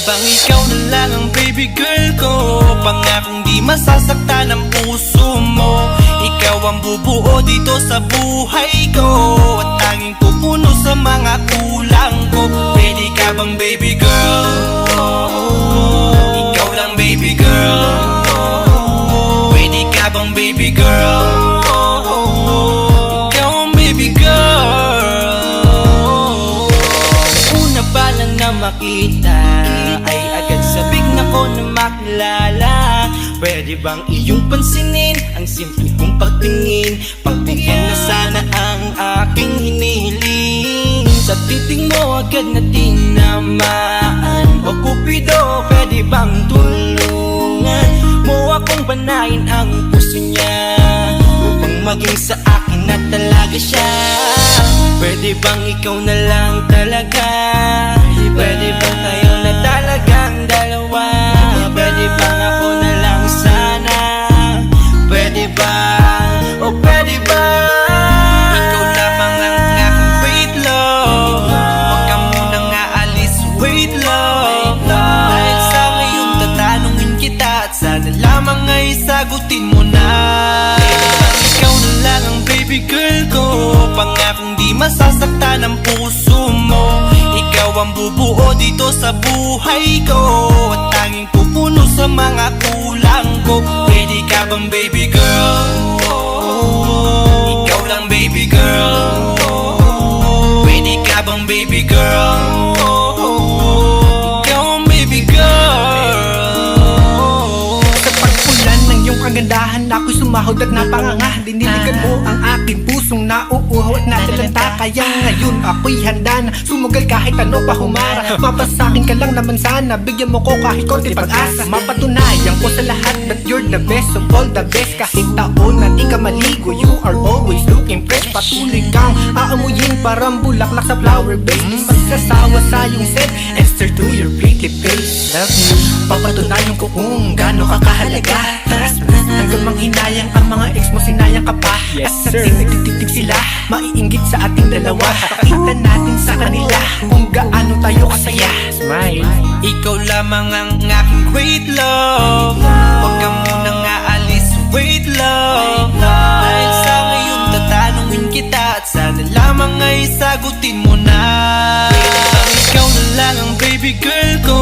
bang ikaw na lang ang baby girl ko? Pangakong di masasaktan ang puso mo. Ikaw ang bubuo dito sa buhay ko, at tanging pupuno sa mga kulang ko. Pwede ka bang baby girl? Ikaw lang baby girl. Pwede ka bang baby girl? Ikaw ang baby girl. Una pa lang na makita ay agad sabik na ko na makilala. Pwede bang iyong pansinin ang simple kong pagtingin? Pagbigyan na sana ang aking hinihiling. Sa titing mo agad na tinamaan. O Cupido, pwede bang tulungan mo akong panayin ang puso niya, upang maging sa akin na talaga siya? Pwede bang ikaw na lang talaga? Pwede bang tayo na talagang dalawa? Pwede bang ako na lang sana? Pwede ba? O pwede ba? Ikaw lamang ang aking wait love. Huwag ka munang aalis, wait love. Dahil sa ngayon tatanungin kita, at sana lamang ay sagutin mo na. Pwede bang ikaw na lang ang baby girl ko? Pangakong di masasaktan ang puso mo. Ikaw ang bubuo dito sa buhay ko, at tanging pupuno sa mga kulang ko. Pwede ka bang baby girl? Ikaw lang baby girl. Pwede ka bang baby girl? Ikaw ang baby girl. Sa pagpulan ng iyong kagandahan, ako'y sumahod at napanganga. Diniligan mo ang aking pusong nauuhaw at natalanta. Kaya ngayon ako'y handa na sumugal kahit ano pa humara. Mapasakin ka lang naman sana, bigyan mo ko kahit konti pag-asa. Mapatunayan ko sa lahat that you're the best of all the best. Kahit taon na di ka maligo, you are always looking fresh. Patuloy kang aamuyin parang bulaklak sa flower base. Di magsasawa sa iyong scent and stir to your pretty face. Love you, papatunayan ko kung gaano ka kahalaga. Hanggang manghinayang ang mga ex mo, sinayang ka pa. Yes, at sir. sa nagtitig sila, maiinggit sa ating dalawa. Pakita natin sa kanila kung gaano tayo kasaya. Smile. Ikaw lamang ang aking great love. Huwag ka munang aalis, wait love. Dahil sa ngayon tatanungin kita, at sana lamang ay sagutin mo na. Pwede bang ikaw na lang ang baby girl ko?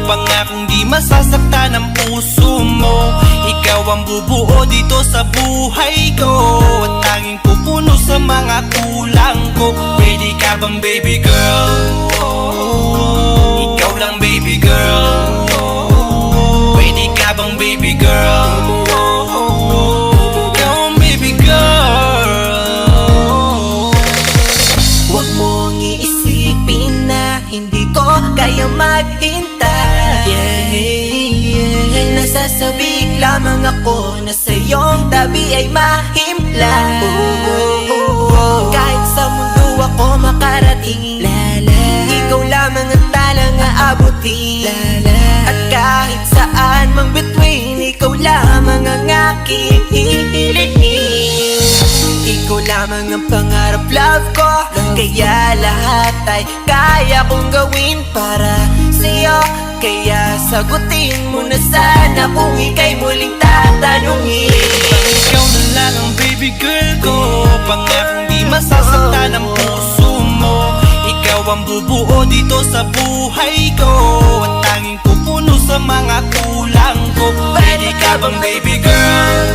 Pangakong di masasaktan ang puso mo. Ikaw ang bubuo dito sa buhay ko, at tanging pupuno sa mga kulang ko. Pwede ka bang baby girl? Ikaw lang baby girl. Pwede ka bang baby girl? Ikaw ang baby girl. Huwag mong iisipin na hindi ko kaya maghintay. Nasasabik lamang ako na sa iyong tabi ay mahimpla. Kahit sa mundo ako makarating, ikaw lamang ang talang aabutin. At kahit saan mang between, ikaw lamang ang aking hihilihin. Ikaw lamang ang pangarap, love ko. Kaya lahat ay kaya kong gawin para sa'yo. Kaya sagutin mo na sana kung ika'y muling tatanungin. Ikaw na lang ang baby girl ko. Pangakong di masasaktan ang puso mo. Ikaw ang bubuo dito sa buhay ko, at tanging pupuno sa mga kulang ko. Pwede ka bang baby girl?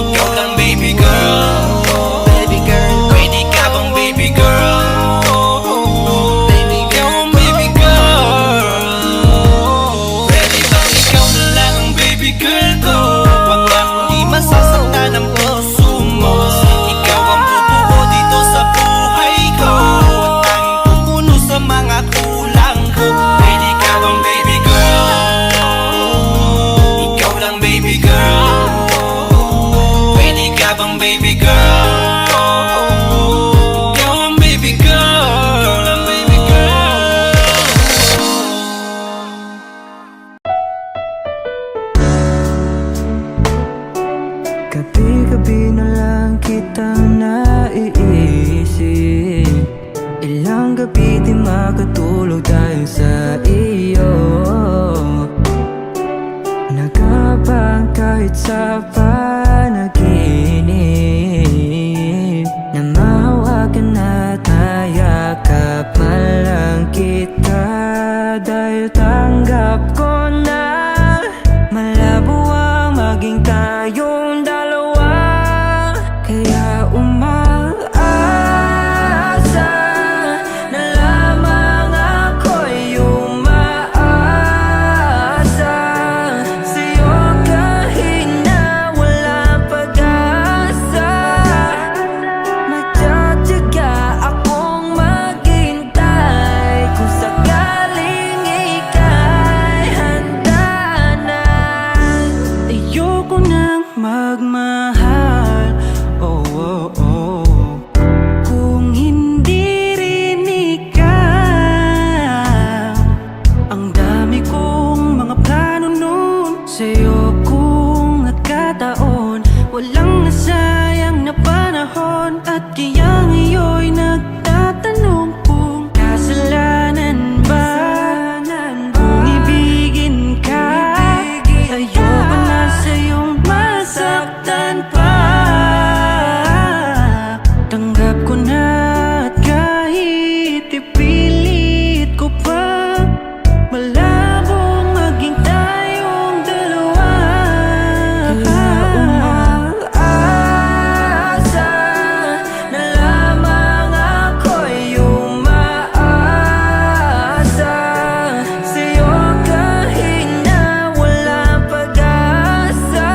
Ikaw lang baby girl. Baby girl, Pwede ka bang baby girl? baby Ikaw girl, ang baby girl. Pwede bang ikaw na lang ang baby girl ko? Pangakong di masasaktan ang puso mo. Ikaw ang bubuo dito sa buhay ko, at tanging pupuno sa mga kulang ko. Pwede ka bang baby girl? Ikaw lang baby girl. Pwede ka bang baby girl? Ikaw ang baby girl. Ikaw lang baby girl. Gabi-gabi na lang kitang naiisip. Ilang gabi di makatulog dahil sa iyo. maging tayong dalawa. Kaya umaasa na lamang ako'y umaasa sa'yo kahit na walang pag-asa. Magtsatsaga akong maghintay kung sakaling ika'y handa na. Ayoko nang magmahal, oh, oh, oh, kung hindi rin ikaw. Ang dami kong mga plano nun sa'yo kung nagkataon. Walang nasayang na panahon. At kaya ngayon'y nagtatanong kung kasalanan ba kung ibigin ka. Ayoko na sa'yong masaktan pa. Tanggap ko na at kahit ipilit ko pa, malabong maging tayong dalawa. Kaya umaasa na lamang ako'y umaasa sa'yo kahit na walang pag-asa.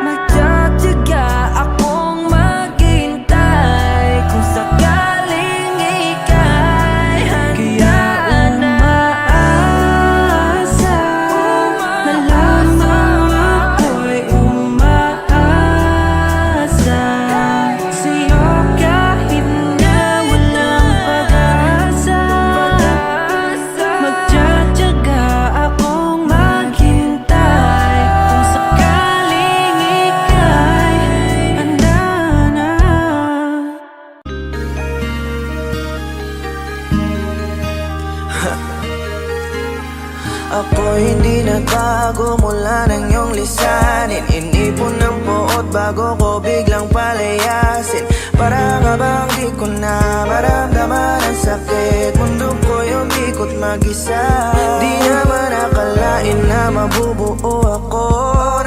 Magtsatsaga akong maghintay kung sakaling ika'y handa na. Umaasa na lamang ako'y umaasa sa'yo kahit na walang pag-asa. Magtsatsaga akong maghintay kung sakaling ika'y handa na. Ako'y hindi nagbago mula ng iyong lisanin. Inipon ng buot bago ko biglang palayasin. Para nga bang di ko na maramdaman ang sakit. Mundo ko'y umikot mag-isa. Di naman akalain na mabubuo ako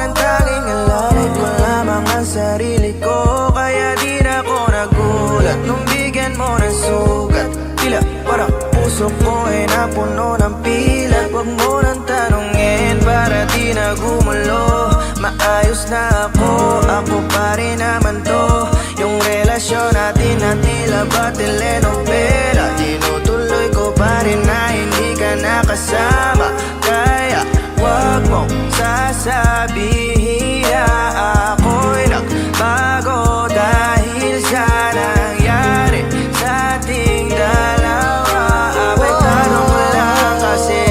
ng tanging alalay ko lamang ang sarili ko. Kaya di na ako nagulat nung bigyan mo ng sugat. Tila parang puso ko ay napuno ng pilat. Huwag mo nang tanungin para di na gumulo. Maayos na ako pa rin naman to. Yung relasyon natin na tila ba telenovela. Tinutuloy ko pa rin na hindi ka nakasama. Kaya huwag mong sasabihin na ako'y nagbago dahil sa nangyari sa ating dalawa. Abay tanong ko lang kasi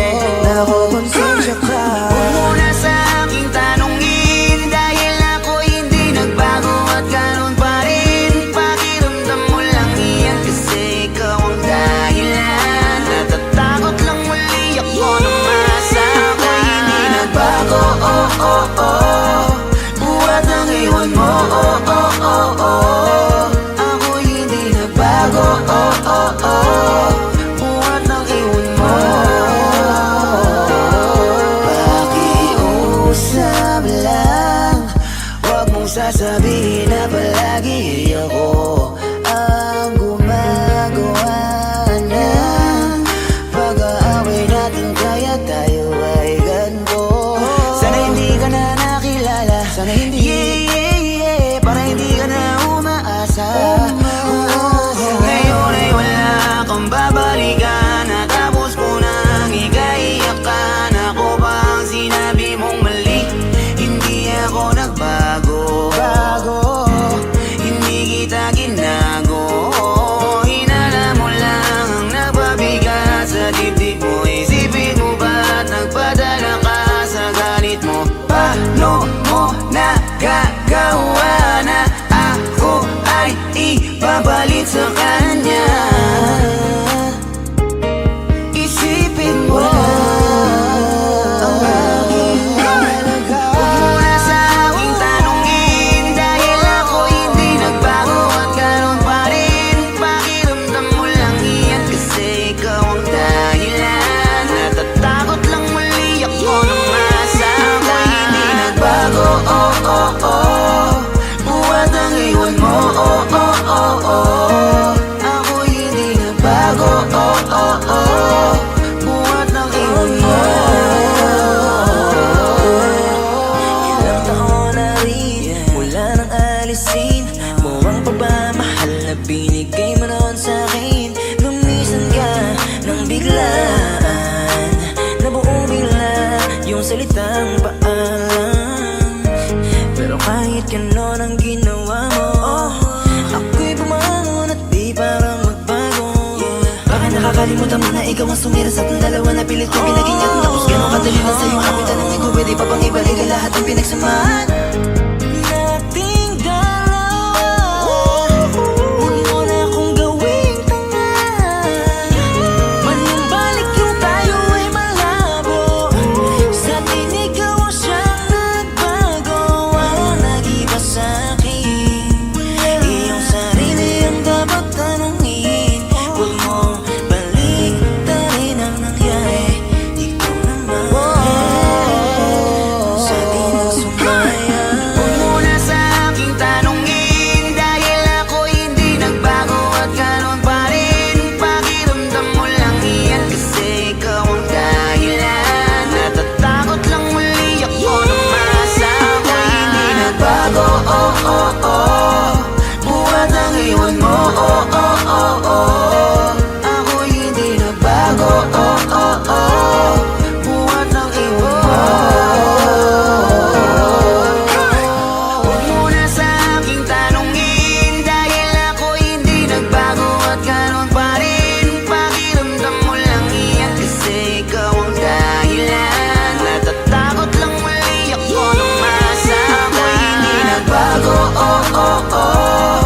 nakukonsensya ka. Huwag mo na sa aking tanongin dahil ako'y hindi nagbago at ganun pa rin. Pakiramdam mo lang iyan kasi ikaw ang dahilan. Natatakot lang muli ako na masa ako'y hindi nagbago, oh, oh, oh. Buhat ang iwan mo, oh, oh, oh, oh. Ako'y hindi nagbago, oh, oh, oh. Buhat ang iwan mo. Pakiusap lang, huwag mong sasabihin na palagi ako ang gumagawa ng pag-aaway natin. Kaya tayo ay ganito. Sana hindi ka na nakilala. Sana hindi, yeah, yeah, yeah. salitang paalam. Pero kahit ganon ang ginawa mo, ako'y bumangon at di parang magbago. Baka nakakalimutan mo na ikaw ang sumira sa ating dalawa na pilit kong pinagingat. Tapos ganon kadali lang sa'yo kapitan ng ikaw. Pwede pa bang ibalik ang lahat ng pinagsamahan nating dalawa? Huwag mo na akong gawing tanga. Manumbalik yung tayo ay malabo. Sa atin ikaw ang siyang nagbago. Walang nag-iba sa'kin, iyong sarili ang dapat tanungin. Huwag mong baliktarin ang nangyari. Ikaw naman sa atin ang sumaya. Huwag mo na sa aking tanungin, dahil ako hindi nagbago at ganon pa rin. Pakiramdam mo lang iyan kasi ikaw ang dahilan. Natatakot lang muli ako na masama. Ako'y hindi nagbago, oh oh oh. Buhat ang iwan mo, oh oh oh oh. Ako'y hindi nagbago, oh oh oh. Buhat ang iwan mo. Huwag mo na sa aking tanungin, dahil ako hindi nagbago at ganon pa rin. Pakiramdam mo lang iyan kasi ikaw ang dahilan. Natatakot lang muli ako na masama. Ako'y hindi nagbago, oh oh oh.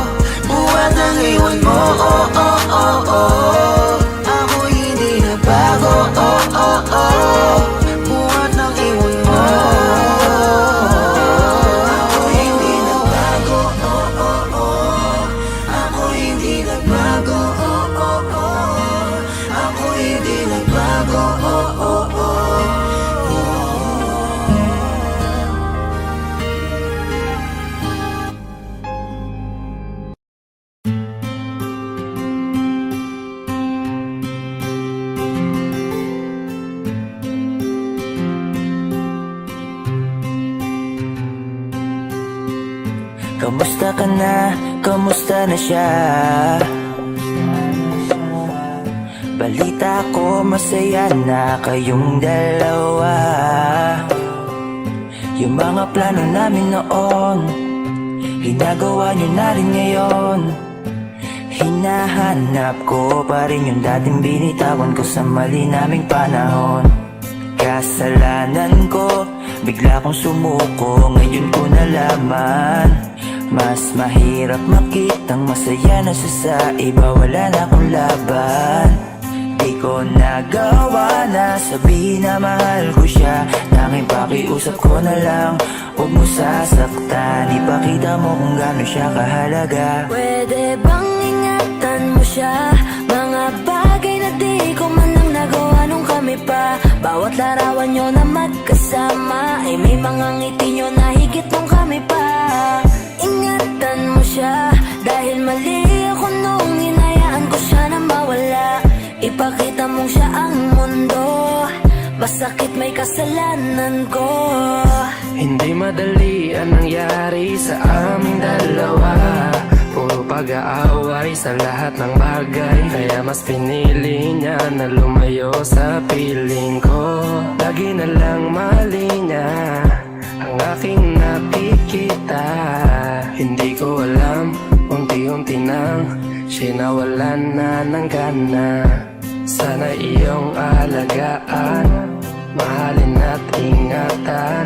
Buhat ang iwan mo, oh oh oh oh. Ako'y hindi nagbago, oh oh oh. Buhat ng iwan mo. Ako'y hindi nagbago, oh oh oh. Ako'y hindi nagbago, oh oh oh. Ako'y hindi nagbago, oh oh oh. Kamusta ka na? Kamusta na siya? Balita ko masaya na kayong dalawa. Yung mga plano namin noon, ginagawa nyo na rin ngayon. Hinahanap ko pa rin yung dating binitawan ko sa mali naming panahon. Kasalanan ko, bigla kong sumuko, ngayon ko nalaman. Mas mahirap makitang masaya na siya sa iba, wala na akong laban. Di ko nagawa na sabihin na mahal ko siya. Tanging pakiusap ko na lang, huwag mo sasaktan. Ipakita mo kung gaano siya kahalaga. Pwede bang ingatan mo siya? Mga bagay na di ko man lang nagawa nung kami pa. Bawat larawan nyo na magkasama ay may mga ngiti nyo na higit nung kami pa. Ingatan mo siya, dahil mali ako nung hinayaan ko siya na mawala. Ipakita mong siya ang mundo, masakit may kasalanan ko. Hindi madali ang nangyari sa aming dalawa. Puro pag-aaway sa lahat ng bagay, kaya mas pinili niya na lumayo sa piling ko. Lagi na lang mali niya ang aking nakikita. Hindi ko alam, unti-unti nang sinawalan na ng gana. Sana iyong alagaan, mahalin at ingatan.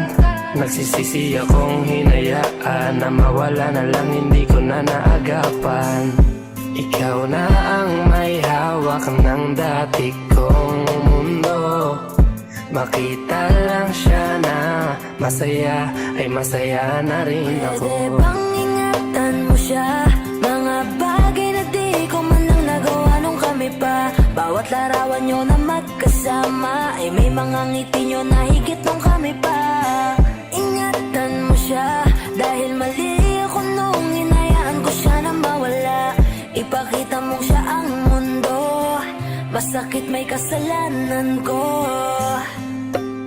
Nagsisisi akong hinayaan na mawala na lang, hindi ko na naagapan. Ikaw na ang may hawak ng dati kong mundo. Makita lang siya na masaya, ay masaya na rin ako. Pwede bang ingatan mo siya? Mga bagay na di ko man lang nagawa nung kami pa. Bawat larawan nyo na magkasama ay may mga ngiti nyo na higit nung kami pa. Ingatan mo siya, dahil mali ako nung hinayaan ko siya na mawala. Ipakita mo siya ang mundo, masakit may kasalanan ko.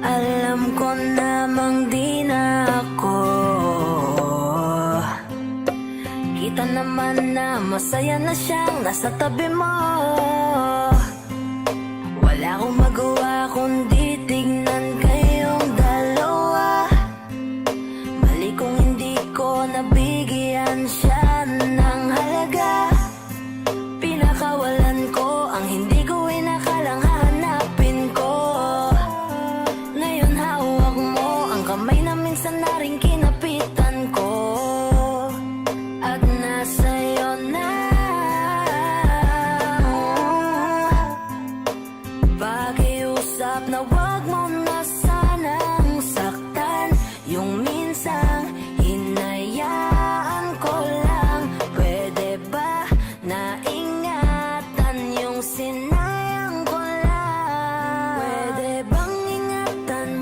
Alam ko namang di na ako. Kita naman na masaya na siyang nasa tabi mo. Wala akong magawa kundi tignan kayong dalawa.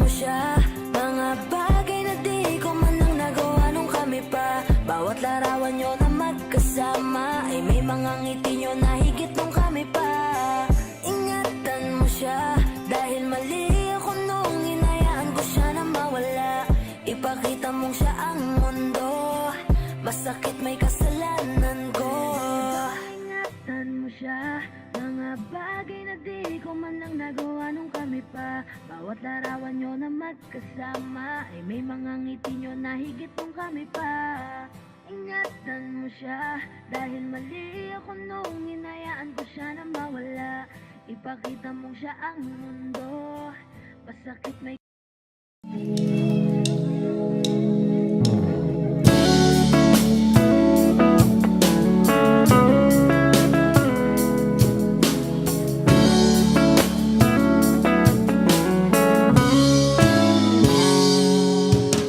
mo siya, mga bagay na di ko man lang nagawa nung kami pa. Bawat larawan nyo na magkasama ay may mga ngiti nyo na higit nung kami pa. Ingatan mo siya, dahil mali ako nung hinayaan ko siya na mawala. Ipakita mong siya ang mundo, masakit may kasalanan ko. Ingatan mo siya, mga bagay na di ko man lang nagawa nung kami pa. Bawat larawan nyo na magkasama ay may mga ngiti nyo na higit nung kami pa. Ingatan mo siya, dahil mali ako nung hinayaan ko siya na mawala. Ipakita mong siya ang mundo, masakit may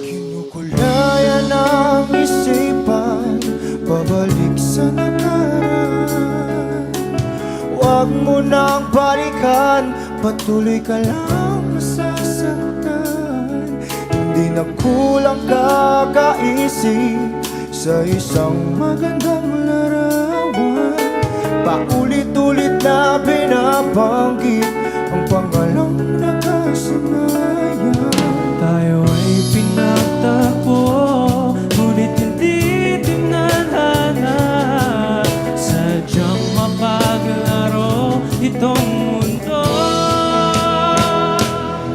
Kinukulayan ang isipan, pabalik sa nakaraan. Huwag mo nang balikan, patuloy ka lang masasaktan. Hindi na kulang kakaisip sa isang magandang larawan. Paulit-ulit na binabanggit ang pangalang nakasanayan. Tayo ay pinagtagpo, ngunit hindi tinadhana. Sadyang mapaglaro itong mundo.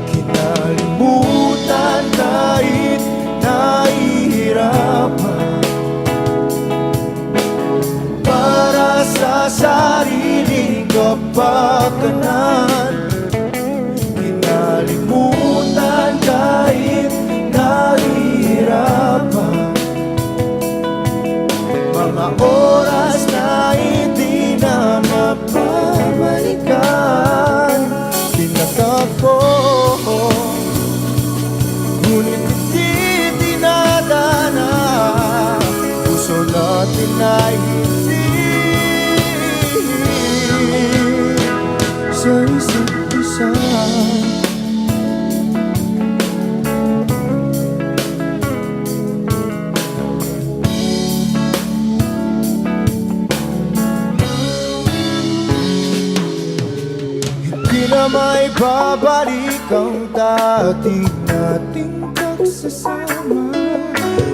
Kinalimutan kahit nahihirapan, para sa sariling kapakanan. Kinalimutan kahit nahihirapan, mga oras na hindi na mapabalikan. Pinatagpo, ngunit hindi dinadana. Puso natin ay hindi sa isa't isa. Hindi na may babalik ang dati nating pagsasama.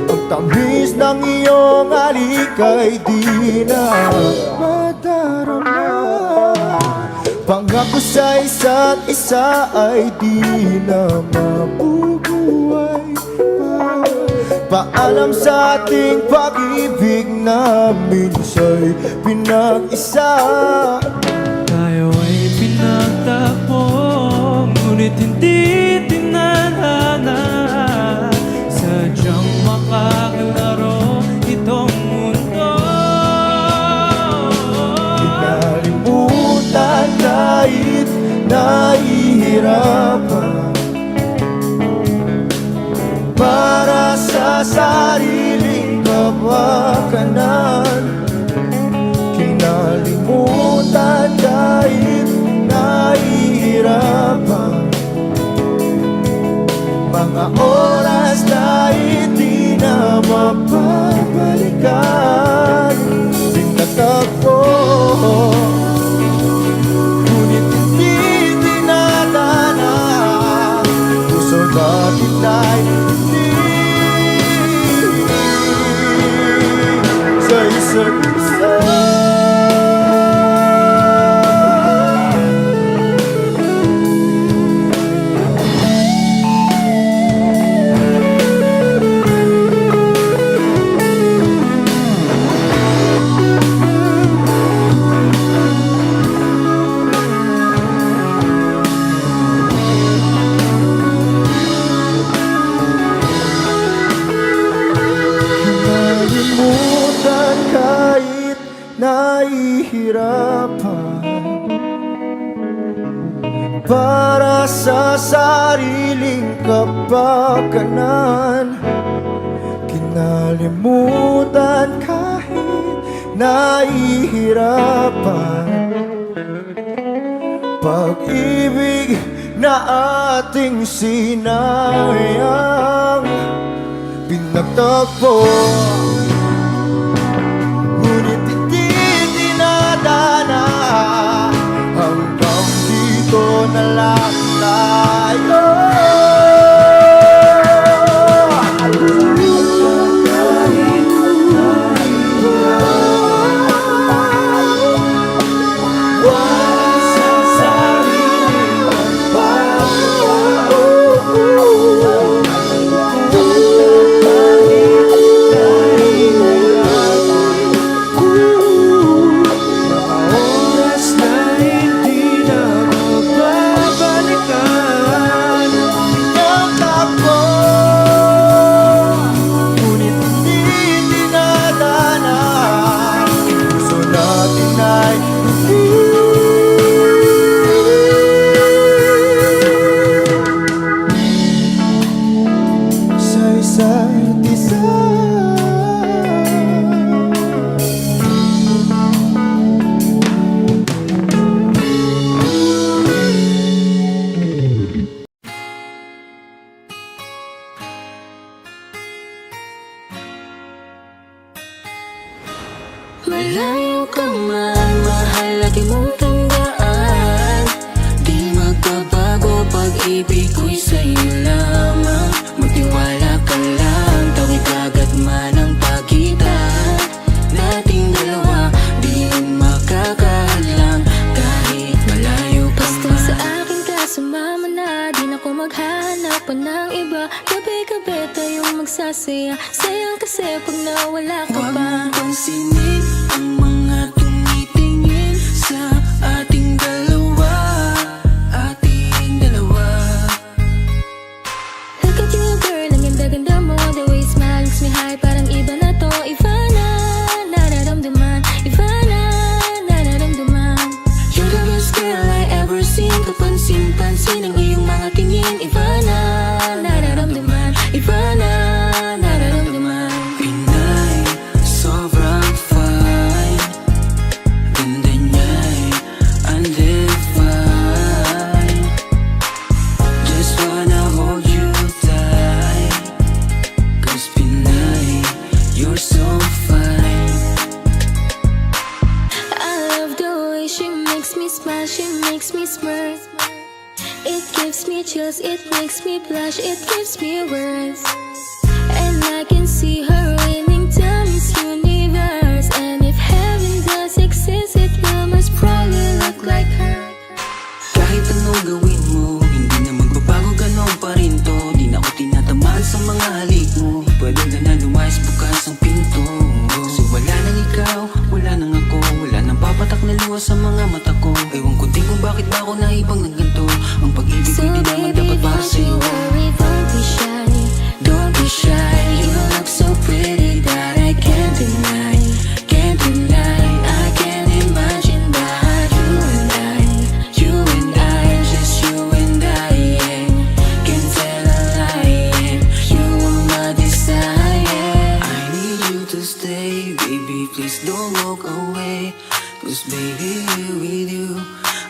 Ang tamis ng iyong halik ay di na madarama. Pangako sa isa't isa ay di na mabubuhay pa. Paalam sa ating pag-ibig na minsa'y pinag-isa. Tayo ay pinagtagpo, ngunit hindi tinadhana. Sadyang makaglaro itong mundo. Kinalimutan kahit nahihirapan, para sa sariling kapakanan. Kinalimutan kahit nahihirapan, mga oras na hindi na mapabalikan. Pinatagpo, ngunit hindi dinadana. Puso natin ay hindi sa isa't isa. Kinalimutan kahit nahihirapan, para sa sariling kapakanan. Kinalimutan kahit nahihirapan, pag-ibig na ating sinayang pinagtagpo. Ngunit hindi dinadana, hanggang dito na lang tayo. Oras na hindi na magbabalikan. Pinagtagpo, ngunit hindi dinadana. Puso natin ay sa isa't isa. Malayo ka man, mahal lagi mong tandaan. Di magbabago, pag-ibig ko'y sa'yo lamang. Magtiwala ka lang, tawid agad man ang pagitan nating dalawa. Di yun makakahadlang kahit malayo ka man. Basta sa akin ka sumama na, di na ko maghahanap pa ng iba. Gabi-gabi tayong magsasaya, sayang kasi pag nawala ka pa. Huwag mong pansinin ang mga tumitingin sa ating dalawa, ating dalawa. Look at you girl, ang ganda-ganda mo. The way you smile makes me high, parang iba na to. Iba na, nararamdaman. Iba na, nararamdaman. You're the best girl I ever seen. Kapansin-pansin ang iyong mga tingin. Iba na, Nararamdaman. Iba na, nararamdaman. Pinay, sobrang fine. Ganda niya'y undefined. Just wanna hold you tight. 'Cause Pinay, you're so fine. I love the way she makes me smile, she makes me smirk. It gives me chills, it makes me blush, it gives me words. And I can see her winning down this universe. And if heaven does exist, it will most probably look like her. Kahit anong gawin mo, hindi na magbabago, ganon pa rin to. Di na ako tinatamaan sa mga halik mo. Pwede ka na lumayas, bukas ang pinto. Kasi wala nang ikaw, wala nang ako. Wala nang papatak na luha sa mga mata ko. Ewan ko din kung bakit ba ako naibang ng ganito. Ang pag-ibig So ko di naman baby, dapat para don't sa'yo. you worry, don't be shy. Don't be shy, you look so pretty that I can't deny. Can't deny, I can't imagine but you and I, just you and I, yeah. Can't tell a lie, yeah. You are my desire. I need you to stay, baby, please don't walk away. 'Cause baby, here with you,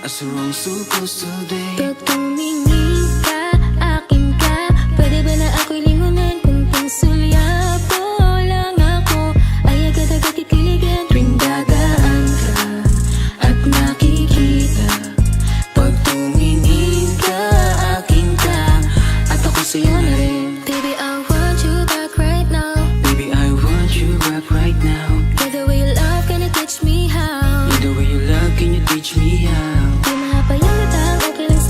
I so wrong supposed today. Pag tumingin ka, akin ka. Pwede ba na ako'y lingunan? Kung pangsulyapo lang ako, ay agad-agad titiligan. Tuwing dadaan ka at nakikita, pag tumingin ka, akin ka, at ako sa'yo na rin. Baby, I want you back right now. Baby, I want you back right now. By the way you love, can you teach me how? The way you love, can you teach me how? Di mahapayang natang, okay lang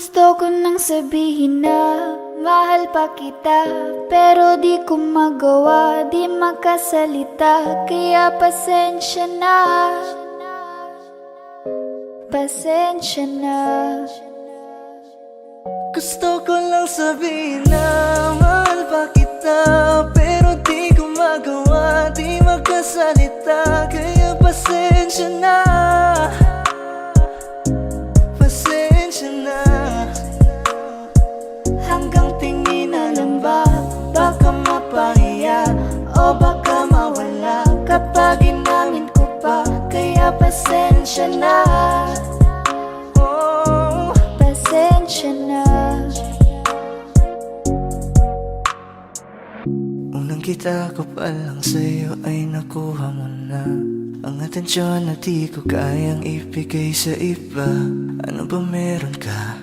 Gusto ko nang sabihin na mahal pa kita, pero di ko magawa, di makasalita. Kaya pasensya na, pasensya na. Gusto ko lang sabihin na mahal pa kita, pero di ko magawa, di magkasalita. Kaya pasensya na, pasensya na. Hanggang tingin na lang ba, baka mapahiya o baka mawala kapag inamin ko pa. Kaya pasensya na, oh, Pasensya na. unang kita ko pa lang sa'yo ay nakuha mo na ang atensyon na di ko kayang ibigay sa iba. Ano ba meron ka?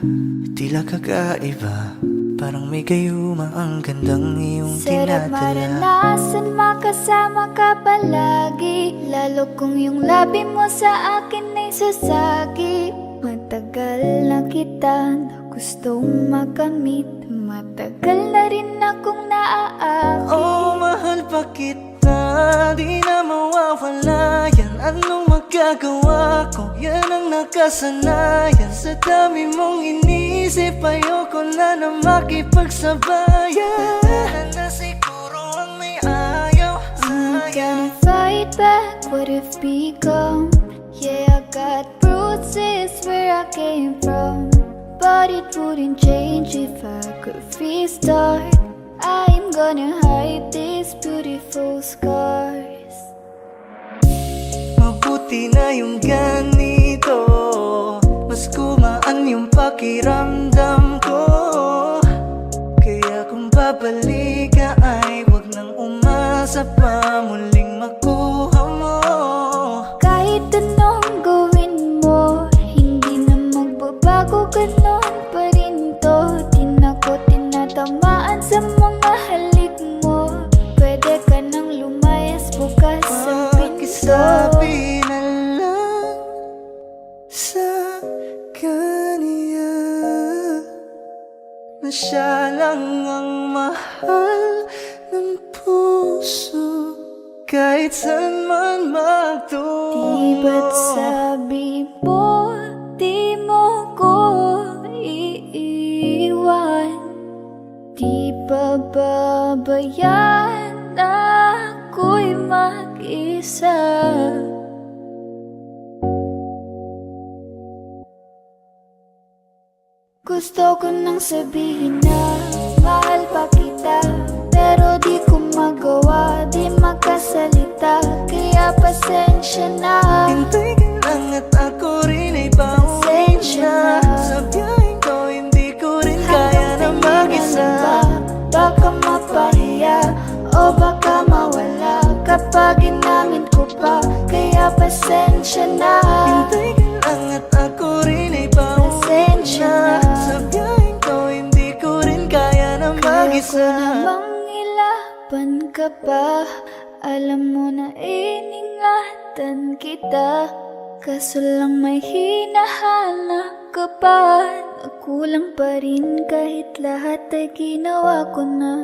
Tila kakaiba, parang may gayuma ang gandang iyong Sarap tinadala. maranasan, makasama ka palagi, lalo kung yung labi mo sa akin ay sasagi. Matagal na kita na gustong makamit, matagal na rin akong naaakit. Oh, mahal pa kita, di na mawawala yan. Anong magagawa ko? Yan ang nakasanayan. Sa dami mong inisip, ayoko na na makipagsabayan. Na siguro ang may ayaw I'm sa'yo. gonna fight back what if become. Yeah, I got bruises where I came from, but it wouldn't change if I could restart. I'm gonna hide these beautiful scars. Mabuti na yung ganito, mas gumaan yung pakiramdam ko. Kaya kung babalik ka ay wag nang umasa pa muling makuha mo. Kahit anong gawin mo, hindi na magbabago, ganon pa rin to. Di na ko tinatamaan sa mga halik mo. Pwede ka nang lumayas, bukas ang pinto. Pakisabi na lang sa kanya na siya lang ang mahal ng puso, kahit saan man magtungo. Di ba't sabi mo, di mo ko iiwan? Di ba babayaan na ako'y mag-isa? Gusto ko nang sabihin na mahal pa kita, pero di ko magawa, di makasalita. Kaya pasensya na, Hintay ka lang at ako rin ay pauwi Pasensya na. na. Sa biyaheng ko hindi ko rin kaya na mag-isa. Baka mapahiya o baka mawala kapag inamin ko pa. Kaya pasensya na, Hintay ka lang at ako rin ay pauwi Pasensya na. na. Sa biyaheng ko hindi ko rin kaya na kaya ko mag-isa. namang ilaban ka pa. Alam mo na iningatan kita, kaso lang may hinahanap ka pa. Nagkulang pa rin kahit lahat ay ginawa ko na.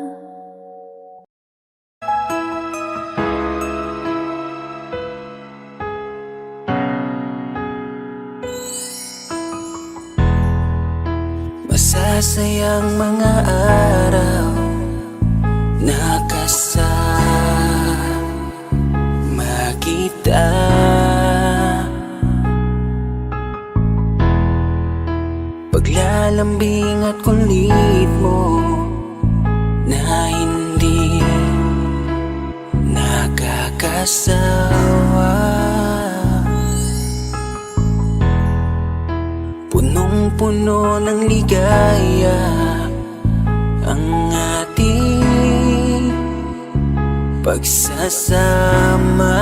Masasayang mga araw na kasama kita. Paglalambing at kulit mo na hindi nakakasawa. Punong-puno ng ligaya ang ating pagsasama,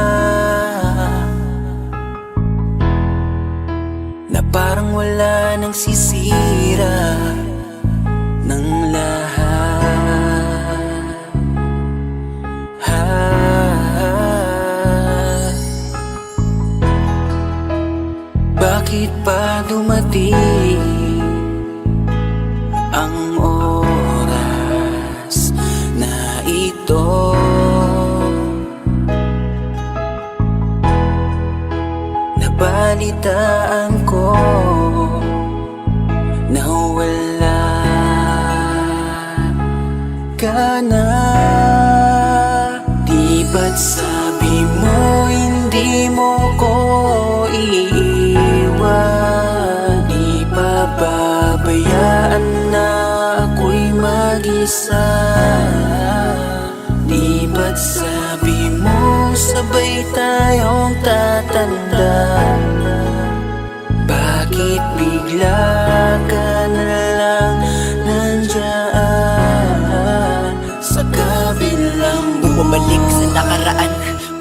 na parang wala nang sisira ng lahat. Bakit pa dumating nabalitaan ko na wala ka na. Di ba't sabi mo hindi mo ko iiwan? Di pa babayaan na ako'y mag-isa? Di ba't sabi mo sabay tayong tatanda? Bakit bigla ka na lang nandyan sa kabilang buhay? Bumalik sa nakaraan,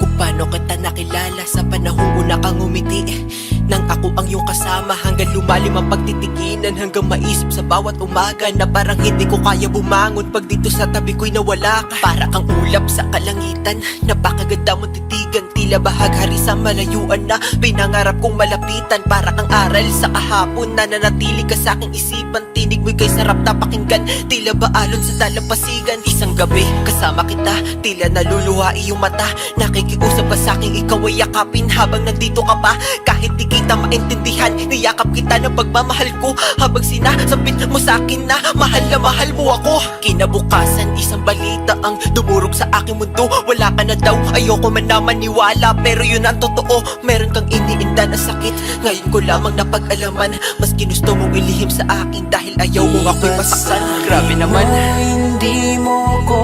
kung paano kita nakilala sa panahong una kang umiti. Nang ako ang iyong kasama, hanggang lumalim ang pagtitiginan, hanggang maisip sa bawat umaga na parang hindi ko kaya bumangon pag dito sa tabi ko'y nawala ka. Para kang ulap sa kalangitan, napakaganda mong titigan, tila bahaghari sa malayuan na pinangarap kong malapitan. Para kang aral sa kahapon na nanatili ka sa aking isipan, tinig mo'y kay sarap na pakinggan, tila ba alon sa dalampasigan. Isang gabi kasama kita, tila naluluha iyong mata, nakikiusap ka sa aking ikaw ay yakapin habang nandito ka pa. Kahit di kita maintindihan, niyakap kita ng pagmamahal ko, habang sinasabit mo sa akin na mahal mo ako. Kinabukasan, isang balita ang dumurog sa aking mundo. Wala ka na daw, ayoko man na maniwala, pero yun ang totoo. Meron kang iniinda na sakit, ngayon ko lamang napag-alaman. Mas ginusto mong ilihim sa akin dahil ayaw mo ako'y masaktan. Grabe naman. Hindi mo ko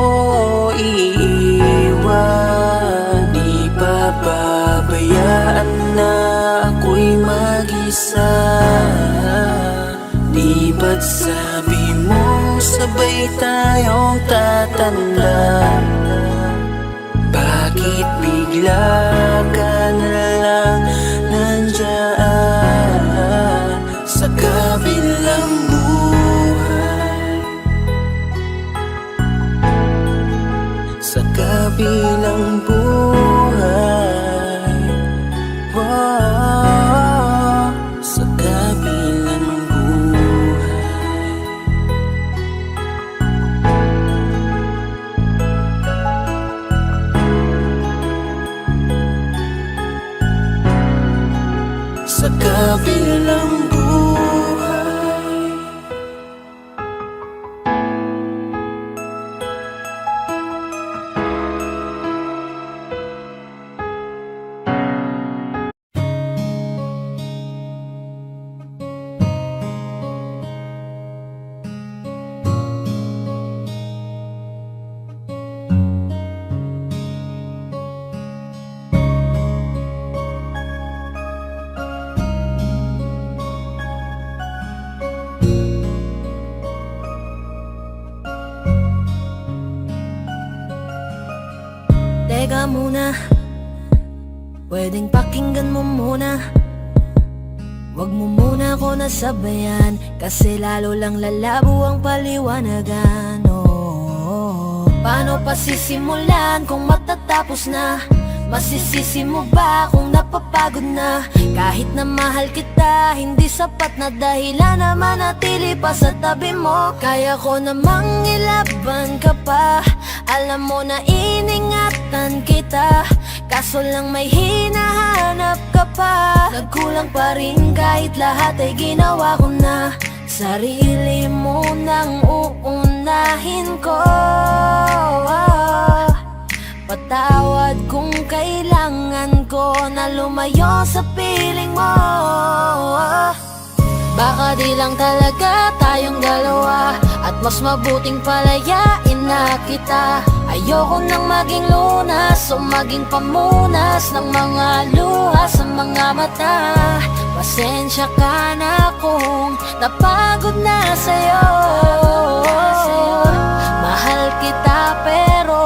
iiwan, di pa babayaan na ako'y mag-isa. Di ba't sabi mo sabay tayong tatanda? Bakit bigla ka na lang nandyan sa kabilang buhay? Sa kabilang buhay, wow, sa kabilang buhay. Sa kabilang buhay. Teka muna, pwedeng pakinggan mo muna. Wag mo muna ako nasabayan, kasi lalo lang lalabo ang paliwanagan. Paano pa sisimulan kung matatapos na? Masisisi mo ba kung napapagod na? Kahit na mahal kita, hindi sapat na dahilan na manatili pa sa tabi mo. Kaya ko namang ilaban ka pa, alam mo na iningatan kita, kaso lang may hinahanap ka pa. Nagkulang pa rin kahit lahat ay ginawa ko na. Sarili mo nang uunahin ko. Patawad kung kailangan ko na lumayo sa piling mo. Baka di lang talaga tayong dalawa, at mas mabuting palayain na kita. Ayoko nang maging lunas o maging pamunas ng mga luha sa mga mata. Pasensya ka na kung napagod na sa'yo. Mahal kita pero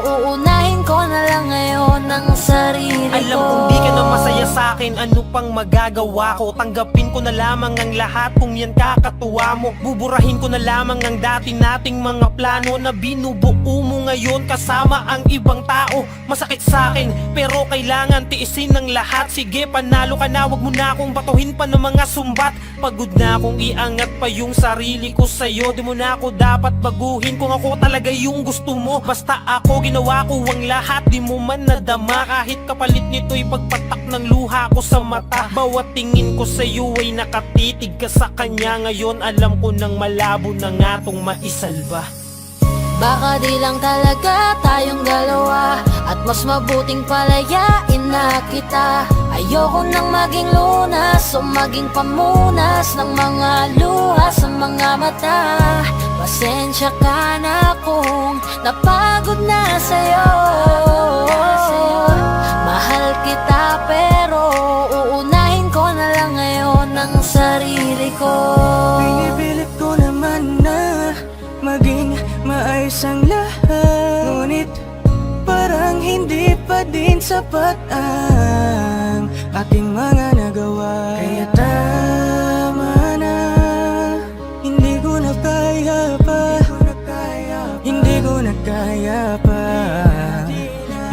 uunahin ko na lang ngayon ang sarili ko. Alam kong di ka na masaya sa'kin, ano pang magagawa ko? Tanggapin ko na lamang ang lahat kung yan kakatuwa mo. Buburahin ko na lamang ang dati nating mga plano na binubuo mo ngayon kasama ang ibang tao. Masakit sa'kin pero kailangan tiisin ng lahat. Sige, panalo ka na, wag mo na akong batuhin pa ng mga sumbat. Pagod na akong iangat pa yung sarili ko sa'yo. Di mo na ako dapat baguhin kung ako talaga yung gusto mo. Basta ako ginawa ko ang lahat, di mo man nadama. Kahit kapalit nito'y pagpatak ng luha ko sa mata. mata. Bawat tingin ko sa'yo ay nakatitig ka sa kanya. Ngayon alam ko nang malabo na nga tong maisalba. Baka di lang talaga tayong dalawa, at mas mabuting palayain na kita. Ayoko nang maging lunas o maging pamunas ng mga luha sa mga mata. Pasensya ka na kung napagod na sa'yo. Mahal kita pero uunahin ko na lang ngayon ang sarili ko. Pinipilit ko naman na maging maayos ang lahat, ngunit parang hindi pa din sapat ang ating mga nagawa. Kaya tama na, hindi ko na kaya pa, hindi ko na kaya pa,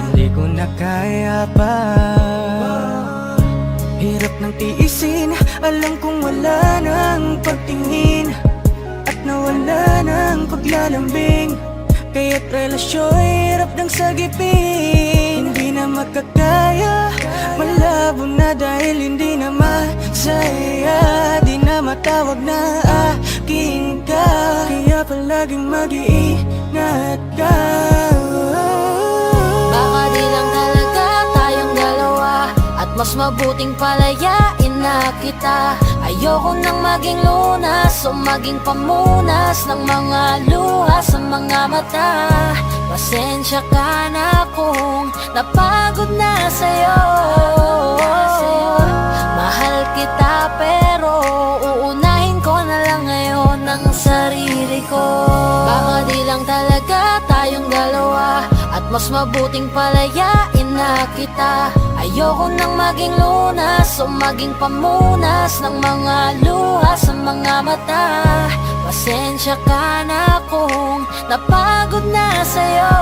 hindi ko na kaya pa. Hirap ng tiisin, alam kong wala nang pagtingin at nawala ng paglalambing. Kaya't relasyon hirap ng sagipin. Hindi na makakaya, malabo na dahil hindi na masaya. Di na matawag na akin ka, kaya palaging mag-iingat ka. Baka di lang talaga tayong dalawa, at mas mabuting palayain na kita. Ayoko nang maging lunas o maging pamunas ng mga luha sa mga mata. Pasensya ka na kung napagod na sa'yo. Mahal kita pero uunahin ko na lang ngayon ang sarili ko. Baka di lang talaga tayong dalawa, at mas mabuting palayain na kita. Ayoko nang maging lunas o maging pamunas ng mga luha sa mga mata. Pasensya ka na kung napagod na sa'yo.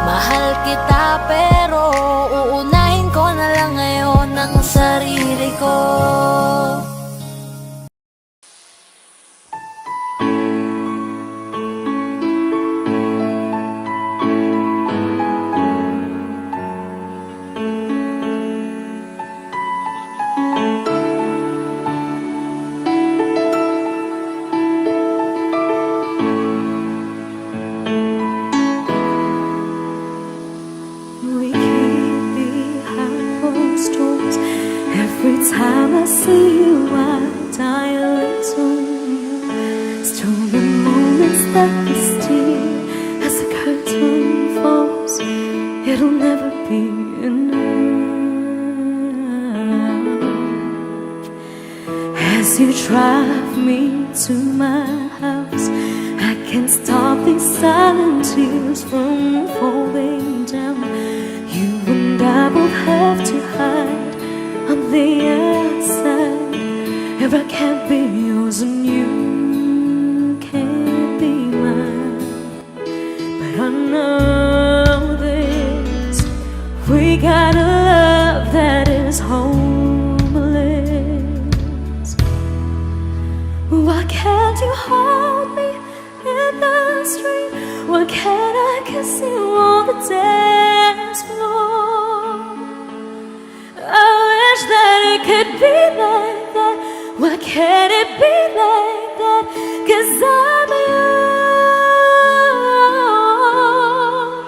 Mahal kita pero uunahin ko na lang ngayon ang sarili ko. We keep behind closed doors. Every time I see you, I die a little. Still the moments that we steal as the curtain falls. It'll never be enough. As you drive me to my house, I can't stop these silent tears from falling down. You and I both have to hide on the outside. If I can't be yours and you can't be mine, but I know this, we got a love that is homeless. Why can't you hold me in the street? Why can't I kiss you on the dance floor? I wish that it could be like that. Why can't it be like that? 'Cause I'm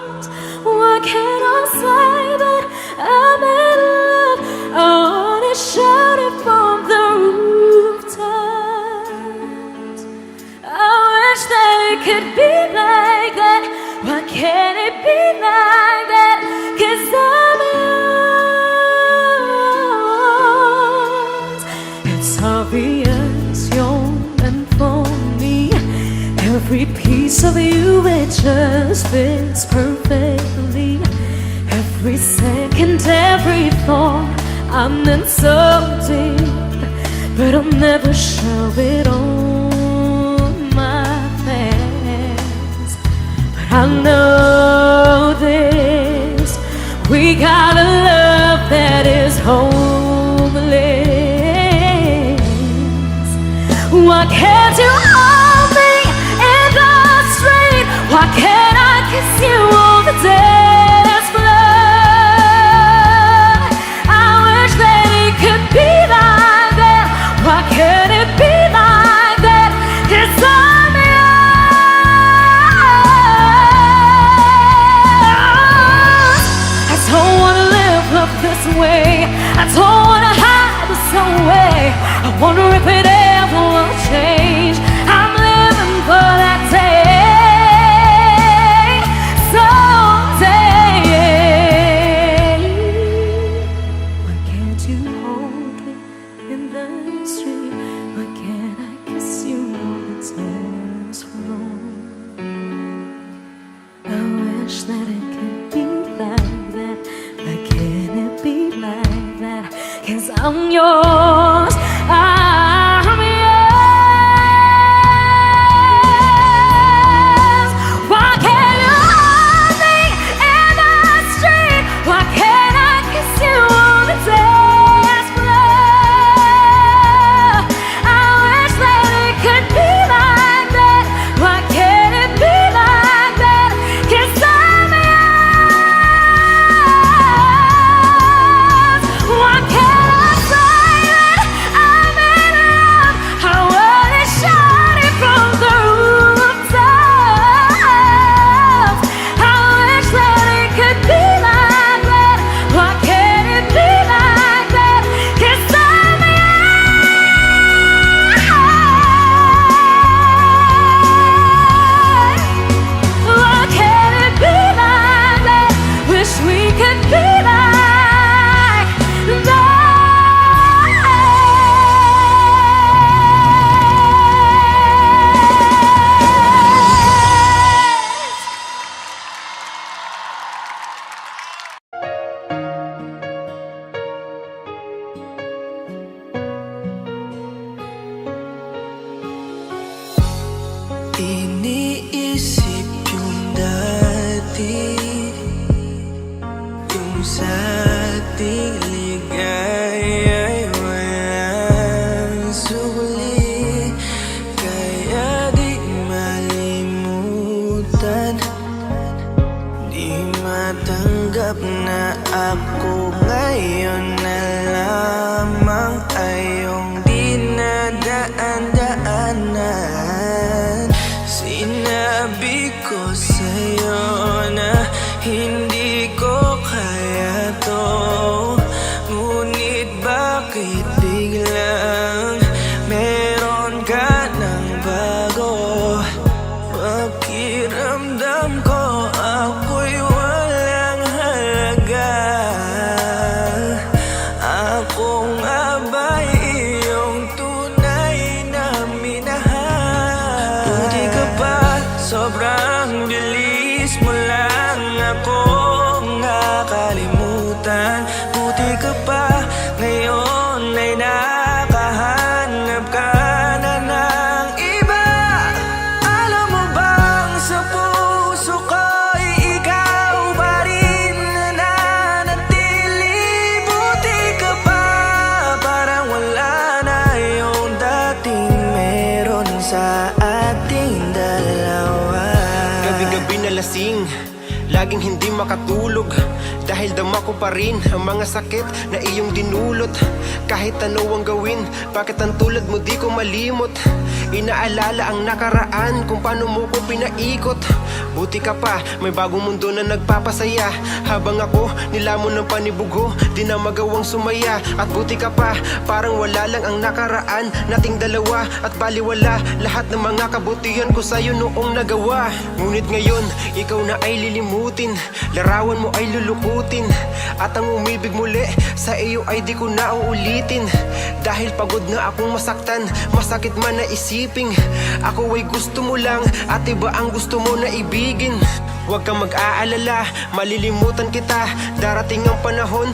yours. Why can't I say that I'm in love? I wanna shout it from the rooftops. I wish that it could be like that. Why can't it be like that? 'Cause I'm yours. It's obvious you're meant for me. Every piece of you, it just fits perfectly. Every second, every thought, I'm in so deep, but I'll never show it on my face. But I know this, we got a love that is homeless. Why can't you hold me in the street? Why can't I kiss you on the dance floor? I wonder if it ever will change. I'm living for that day, someday. Why can't you hold me in the street? Why can't I kiss you on the dance floor? I wish that it could be like that. Why can't it be like that? 'Cause I'm yours, I'm yours. Why can't you hold me in the street? Why can't I kiss you on the dance floor? I wish that it could be like that. Why can't it be like that? 'Cause I'm yours. Why can't I say that I'm in love? I wanna shout it from the rooftops. I wish that it could be like that. Why can't it be like that? 'Cause I'm yours. Why can't it be like that? Wish we could be like that. Iniisip yung dati, yung sa ating ligaya'y walang suli. Kaya di malimutan, di matanggap na ako ngayon na lamang ay iyong dinadaan-daanan. Sinabi ko sa'yo na hindi ko kaya to, ngunit bakit biglang meron ka ng bago? Pakiramdam ko ako'y walang halaga. Ako nga ba'y iyong tunay na minahal? Buti ka pa, sobrang bilis mo lang akong nakalimutan. Buti ka pa, ngayon ay nakahanap ka na ng iba. Alam mo bang sa puso ko'y ikaw pa rin nananatili? Buti ka pa, parang wala na yung dating meron sa ating dalawa. Gabi-gabi na lasing, laging hindi makatulog, dahil dama ko pa rin ang mga sakit na iyong dinulot. Kahit ano ang gawin, bakit ang tulad mo di ko malimot? Inaalala ang nakaraan, kung paano mo ko pinaikot. Buti ka pa, may bagong mundo na nagpapasaya. Habang ako, nilamon ng panibugho, di na magawang sumaya. At buti ka pa, parang wala lang ang nakaraan nating dalawa. At baliwala lahat ng mga kabutihan ko sa'yo noong nagawa. Ngunit ngayon, ikaw na ay lilimutin, larawan mo ay lulukutin, at ang umibig muli sa iyo ay di ko na uulitin. Dahil pagod na akong masaktan, masakit man na isiping ako ay gusto mo lang at iba ang gusto mo na ibigin. Huwag kang mag-aalala, malilimutan kita. Darating ang panahon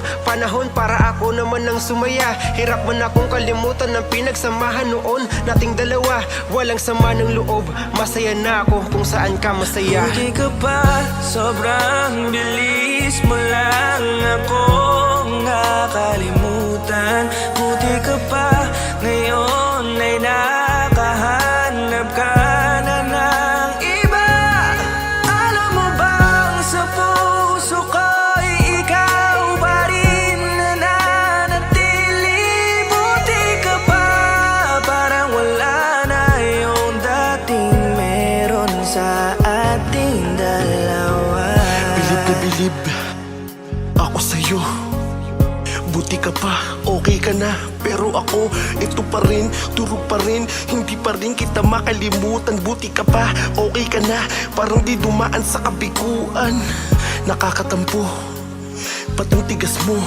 para ako naman ang sumaya. Hirap man akong kalimutan ng pinagsamahan noon nating dalawa. Walang sama ng loob, masaya na ako kung saan ka masaya. Buti ka pa, sobrang bilis mo lang akong nakalimutan. Buti ka pa, ngayon ay nakahanap ka na ng iba. Alam mo bang sa puso ko'y ikaw pa rin nananatili? Buti ka pa, parang wala na yung dating meron sa ating dalawa. Bilib na bilib ako sa'yo. Buti ka pa, okay ka na, pero ako, ito pa rin, turo pa rin, hindi pa rin kita makalimutan. Buti ka pa, okay ka na, parang di dumaan sa kabiguan. Nakakatampo, ba't ang tigas mo?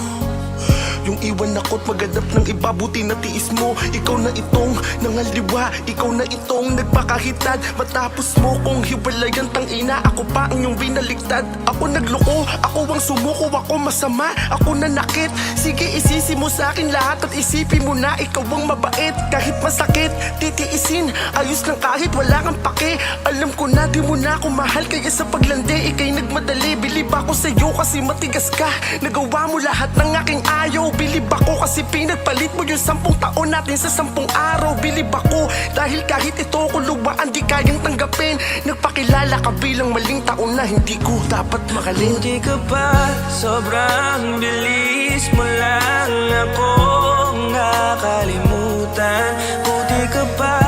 Yung iwan ako't maghanap ng iba, buti na tiis mo. Ikaw na itong nangaliwa, ikaw na itong nagpakahitad. Matapos mo kong hiwalayan, tangina, ako pa ang iyong binaligtad. Ako nagloko, ako ang sumuko, ako masama, ako nanakit. Sige, isisi mo sa akin lahat at isipin mo na ikaw ang mabait. Kahit masakit, titiisin, ayos lang kahit wala kang pake. Alam ko na di mo na ako mahal, kaya sa paglandi ikay nagmadali. Bilib ako sa'yo kasi matigas ka, nagawa mo lahat ng aking ayaw. Bilib ako kasi pinagpalit mo yung 10 taon natin sa 10 araw. Bilib ako dahil kahit ito ko luwaan di kayang tanggapin. Nagpakilala ka bilang maling taon na hindi ko dapat makalin. Buti ka pa, sobrang bilis mo lang akong nakalimutan. Buti ka pa,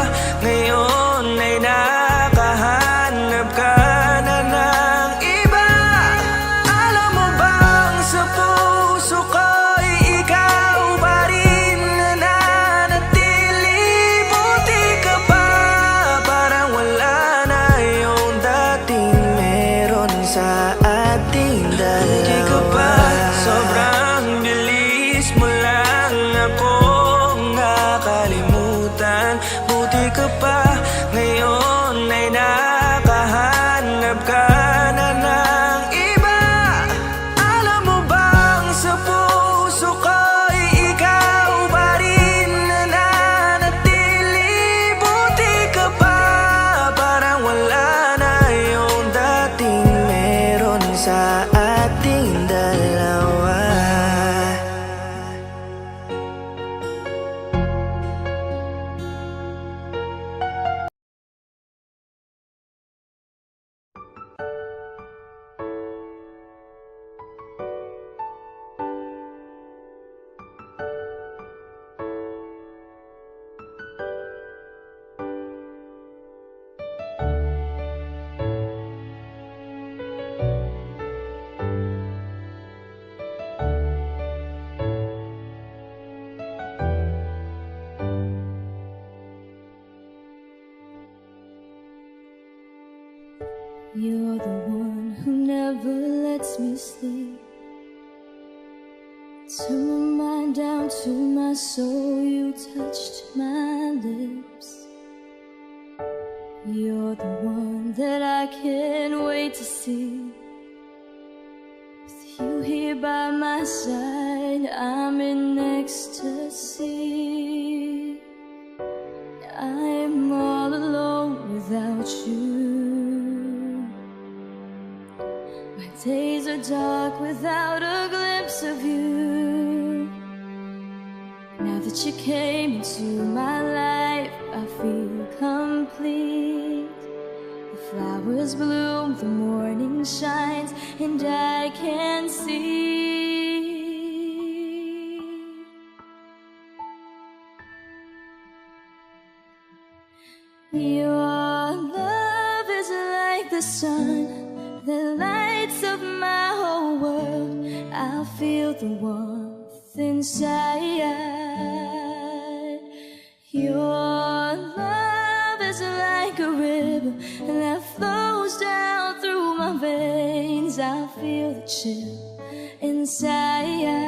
ngayon ay nakahanap ka na ng iba. Alam mo bang sa puso ko'y ikaw pa rin nananatili. Buti ka pa, parang wala na yung dating meron sa ating dalawa. Buti ka pa, sobrang bilis mo lang akong nakalimutan. Buti ka pa, ngayon ay nakahanap ka na ng iba. Alam mo bang sa puso ko'y ikaw pa rin nananatili. Buti ka pa, parang wala na yung dating meron sa ating dalawa. You're the one who never lets me sleep. Turn my mind down to my soul, you touched my lips. You're the one that I can't wait to see. With you here by my side, I'm in ecstasy. I'm all alone without you. My days are dark without a glimpse of you. Now that you came into my life, I feel complete. The flowers bloom, the morning shines, and I can see. Your love is like the sun, the lights up my whole world. I feel the warmth inside. Your love is like a river that flows down through my veins. I feel the chill inside.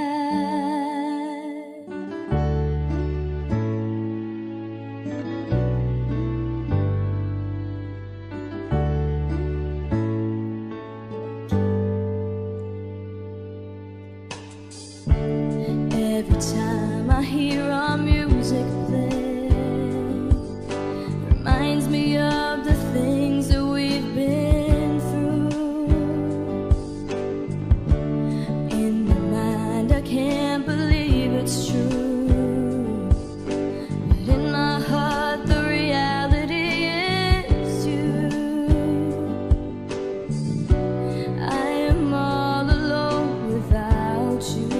Every time I hear our music play, reminds me of the things that we've been through. In my mind I can't believe it's true, but in my heart the reality is you. I am all alone without you.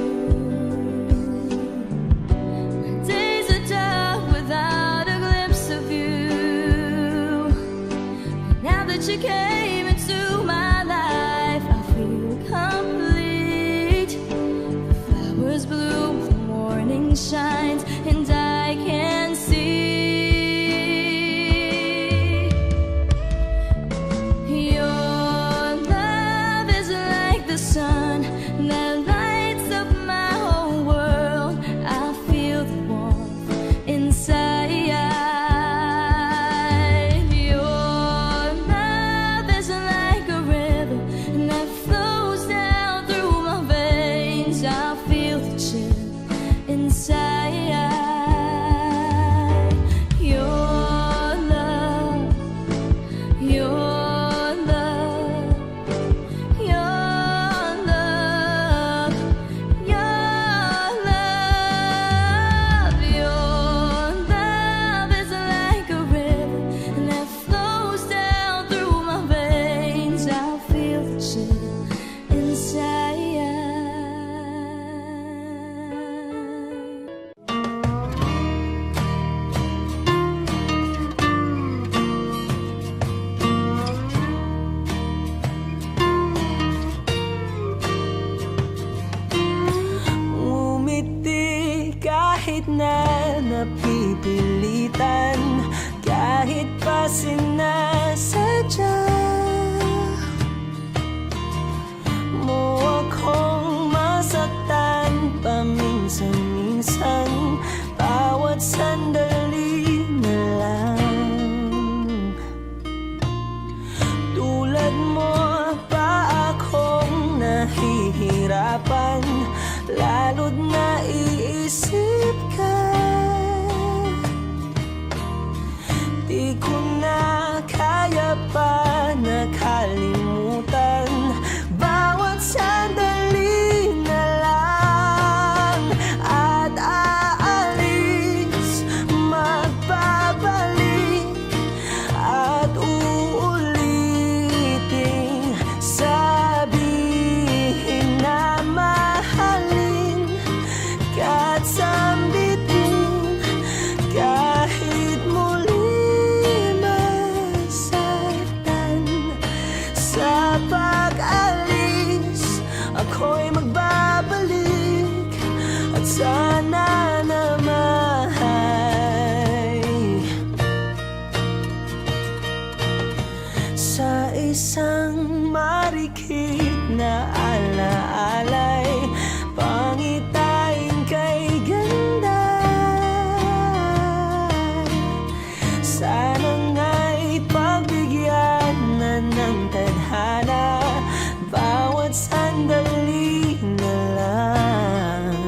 You came into my life, I feel complete. The flowers bloom, the morning shine. shines and I can see. Your love is like the sun that lights up my whole world. I feel the warmth inside. Your love is like a river that flows down through my veins. I feel the chill inside. Your love, your love, your love, your love. Your love is like a river that flows down through my veins. I feel the chill inside. Umiti kahit na napipilitan, kahit pa sinasadya mo akong masaktan paminsan-minsan, bawat sandali na lang. Tulad mo pa akong nahihirapan, lalo't naiisip ka. Di ko na kaya pa nakalimutan, bawat sandali na lang. At aalis, magbabalik, at uulitin, sabihin na mahalin ka't sambitin, kahit muli masaktan. Sa pag-alis, ako'y magbabalik, at sana naman sa isang marikit na alaalay, pangitain kay ganda. Sana nga'y pagbigyan na ng tadhana, bawat sandali na lang.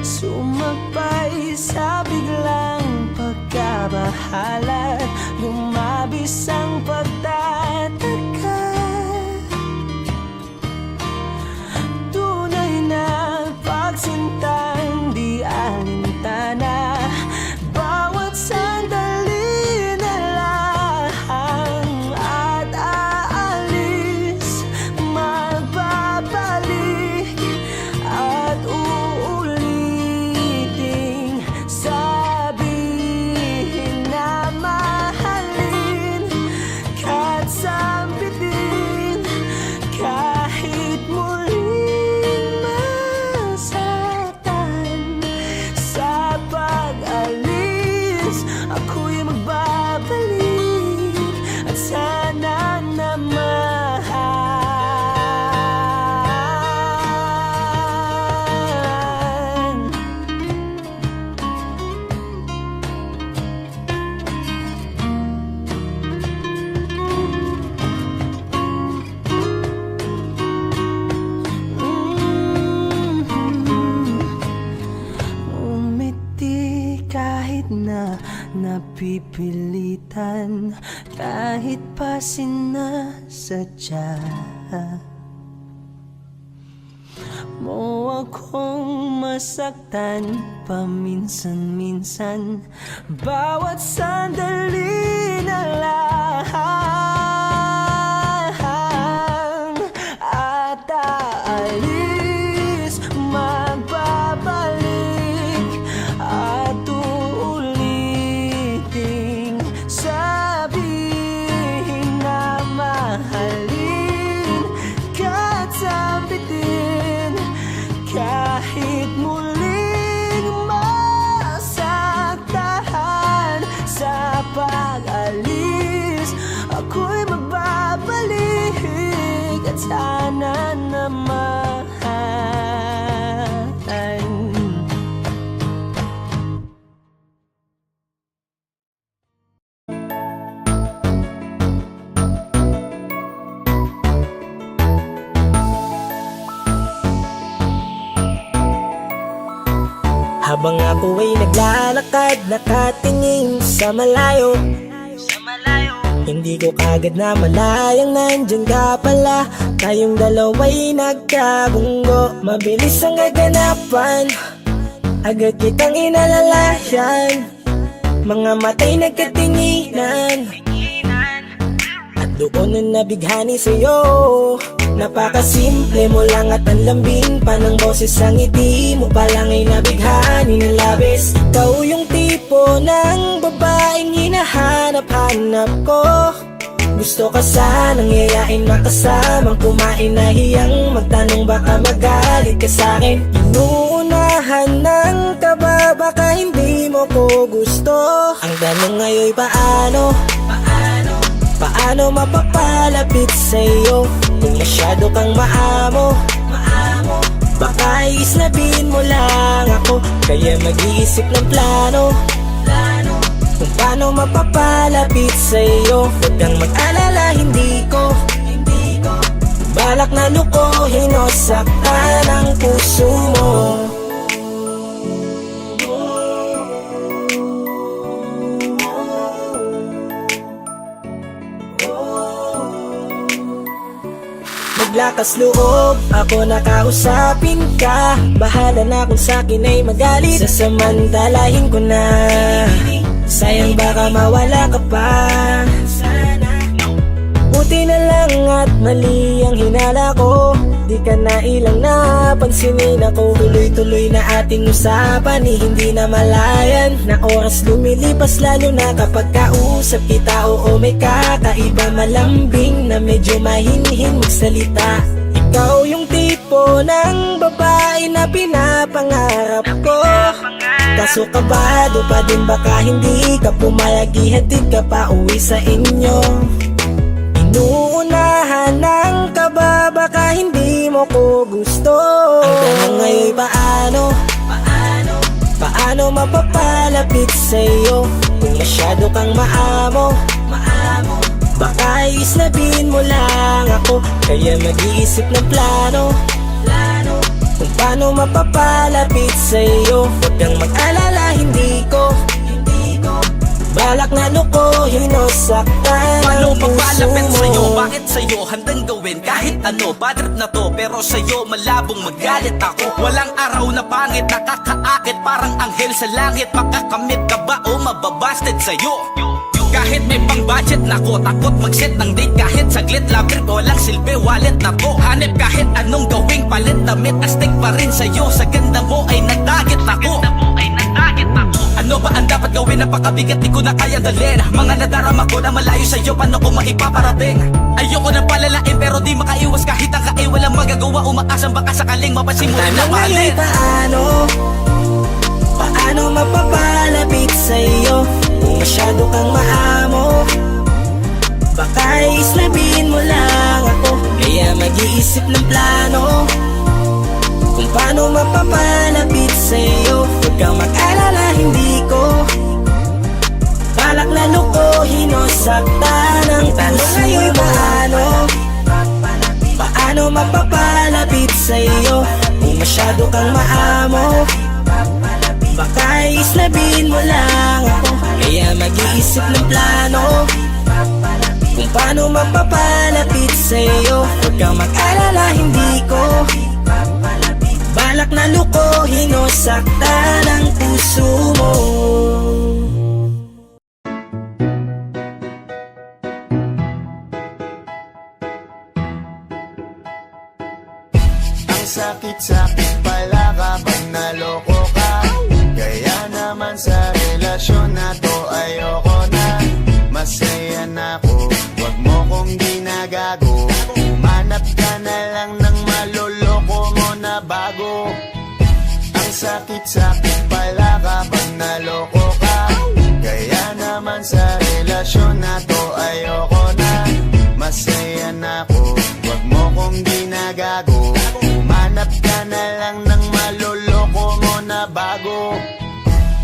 Sumakbay sa biglang pagkabahala, lumabis ang pagtataka. Tunay na pagsintang di alintana, bawat sandali na lang. At aalis, magbabalik, at uulitin, sabihin na mahalin ka't sambitin, kahit muling masaktan. Sa pag-alis, ako'y magbabalik, at sana naman umiti kahit na napipilitan, kahit pa sinasadya mo akong masaktan paminsan-minsan, bawat sandali na lang. At aalis, magbabalik, at uulitin, sabihin na mahalin ka't sambitin, kahit muli Habang ako ay naglalakad, nakatingin sa malayo, hindi ko kagad na malayang nandyan ka pala. Tayong dalawa'y nagkabunggo, mabilis ang gaganapan, agad kitang inalalayan. Mga matay nagkatinginan, at doon na nabighani sa'yo. Napakasimple mo lang at ang lambing pa ng boses. Ang ngiti mo pa lang ay nabighani ng labis. Ikaw yung tipo ng babaeng hinahanap-hanap ko. Gusto ka sanang yayain, makasamang kumain, nahiyang magtanong baka magalit ka sa'kin. Inuunahan ng kaba, baka hindi mo ko gusto. Ang tanong ngayon paano? Paano mapapalapit sa'yo kung masyado kang maamo? Baka iisnabin mo lang ako, kaya mag-iisip ng plano kung paano mapapalapit sa'yo. Huwag kang mag-alala, hindi ko balak na lukohin o saktan ang puso mo. Lakas loob, ako nakausapin ka. Bahala na kung sa'kin ay magalit, sasamantalahin ko na. Sayang baka mawala ka pa. Buti na lang at mali ang hinala ko, di ka na ilang napansinin ako. Tuloy-tuloy na ating usapan, hindi na malayan. Na oras lumilipas lalo na kapag kausap kita. Oo, may kakaiba, malambing na medyo mahinhin magsalita. Ikaw yung tipo ng babae na pinapangarap ko. Kaso kabado pa din, baka hindi ka pumayag, ihatid ka pa uwi sa inyo. Inuunahan ng kaba, baka hindi mo ko gusto. Ang tanong ngayon paano? Paano mapapalapit sa'yo kung masyado kang maamo? Baka iisnabin mo lang ako, kaya mag-iisip ng plano kung paano mapapalapit sa'yo. Huwag kang mag-alala, hindi ko balak na lukohin o saktan Paano ang puso magpalapit mo. sa'yo? Bakit sa'yo handang gawin kahit ano? Bad trip na to, pero sa'yo malabong magalit ako. Walang araw na pangit, nakakaakit parang anghel sa langit. Makakamit ka ba o mababasted sa'yo? Kahit may pang budget na ko, takot mag-set ng date kahit saglit. Love trip, walang silbi, wallet na to. Hanip kahit anong gawing palit, damit astig pa rin sa'yo. Sa ganda mo ay nagdagit ako. Ano ba ang dapat gawin? Napakabigat, di ko na kaya dalhin. Mga nadarama ko na malayo sa'yo, paano ko maipaparating? Ayoko na palalain pero di makaiwas kahit ang kain. Walang magagawa, umaasang baka sakaling mapasimulin na Tanong mahalin. ngayon paano mapapalapit sa'yo kung masyado kang maamo? Baka islabin mo lang ako, kaya mag-iisip ng plano kung paano mapapalapit sa'yo. Huwag kang mag-alala, hindi ko balak na lukohin o saktan ang tanong ngayon paano mapapalapit sa'yo kung masyado kang maamo? Baka islabin mo lang ako, kaya mag-iisip ng plano kung paano mapapalapit sa'yo. Huwag kang mag-alala, hindi ko balak na lukohin o saktan ang puso mo. Ang sakit-sakit pala kapag naloko ka. Kaya naman sa relasyon na to ayoko na. Masaya na ako, wag mo kong ginagago. Umanap ka na lang ng maloloko mo na bago. Ang sakit-sakit pala kapag naloko ka. Kaya naman sa relasyon na to ayoko na. Masaya na ako, wag mo kong ginagago. Umanap ka na lang ng maloloko mo na bago.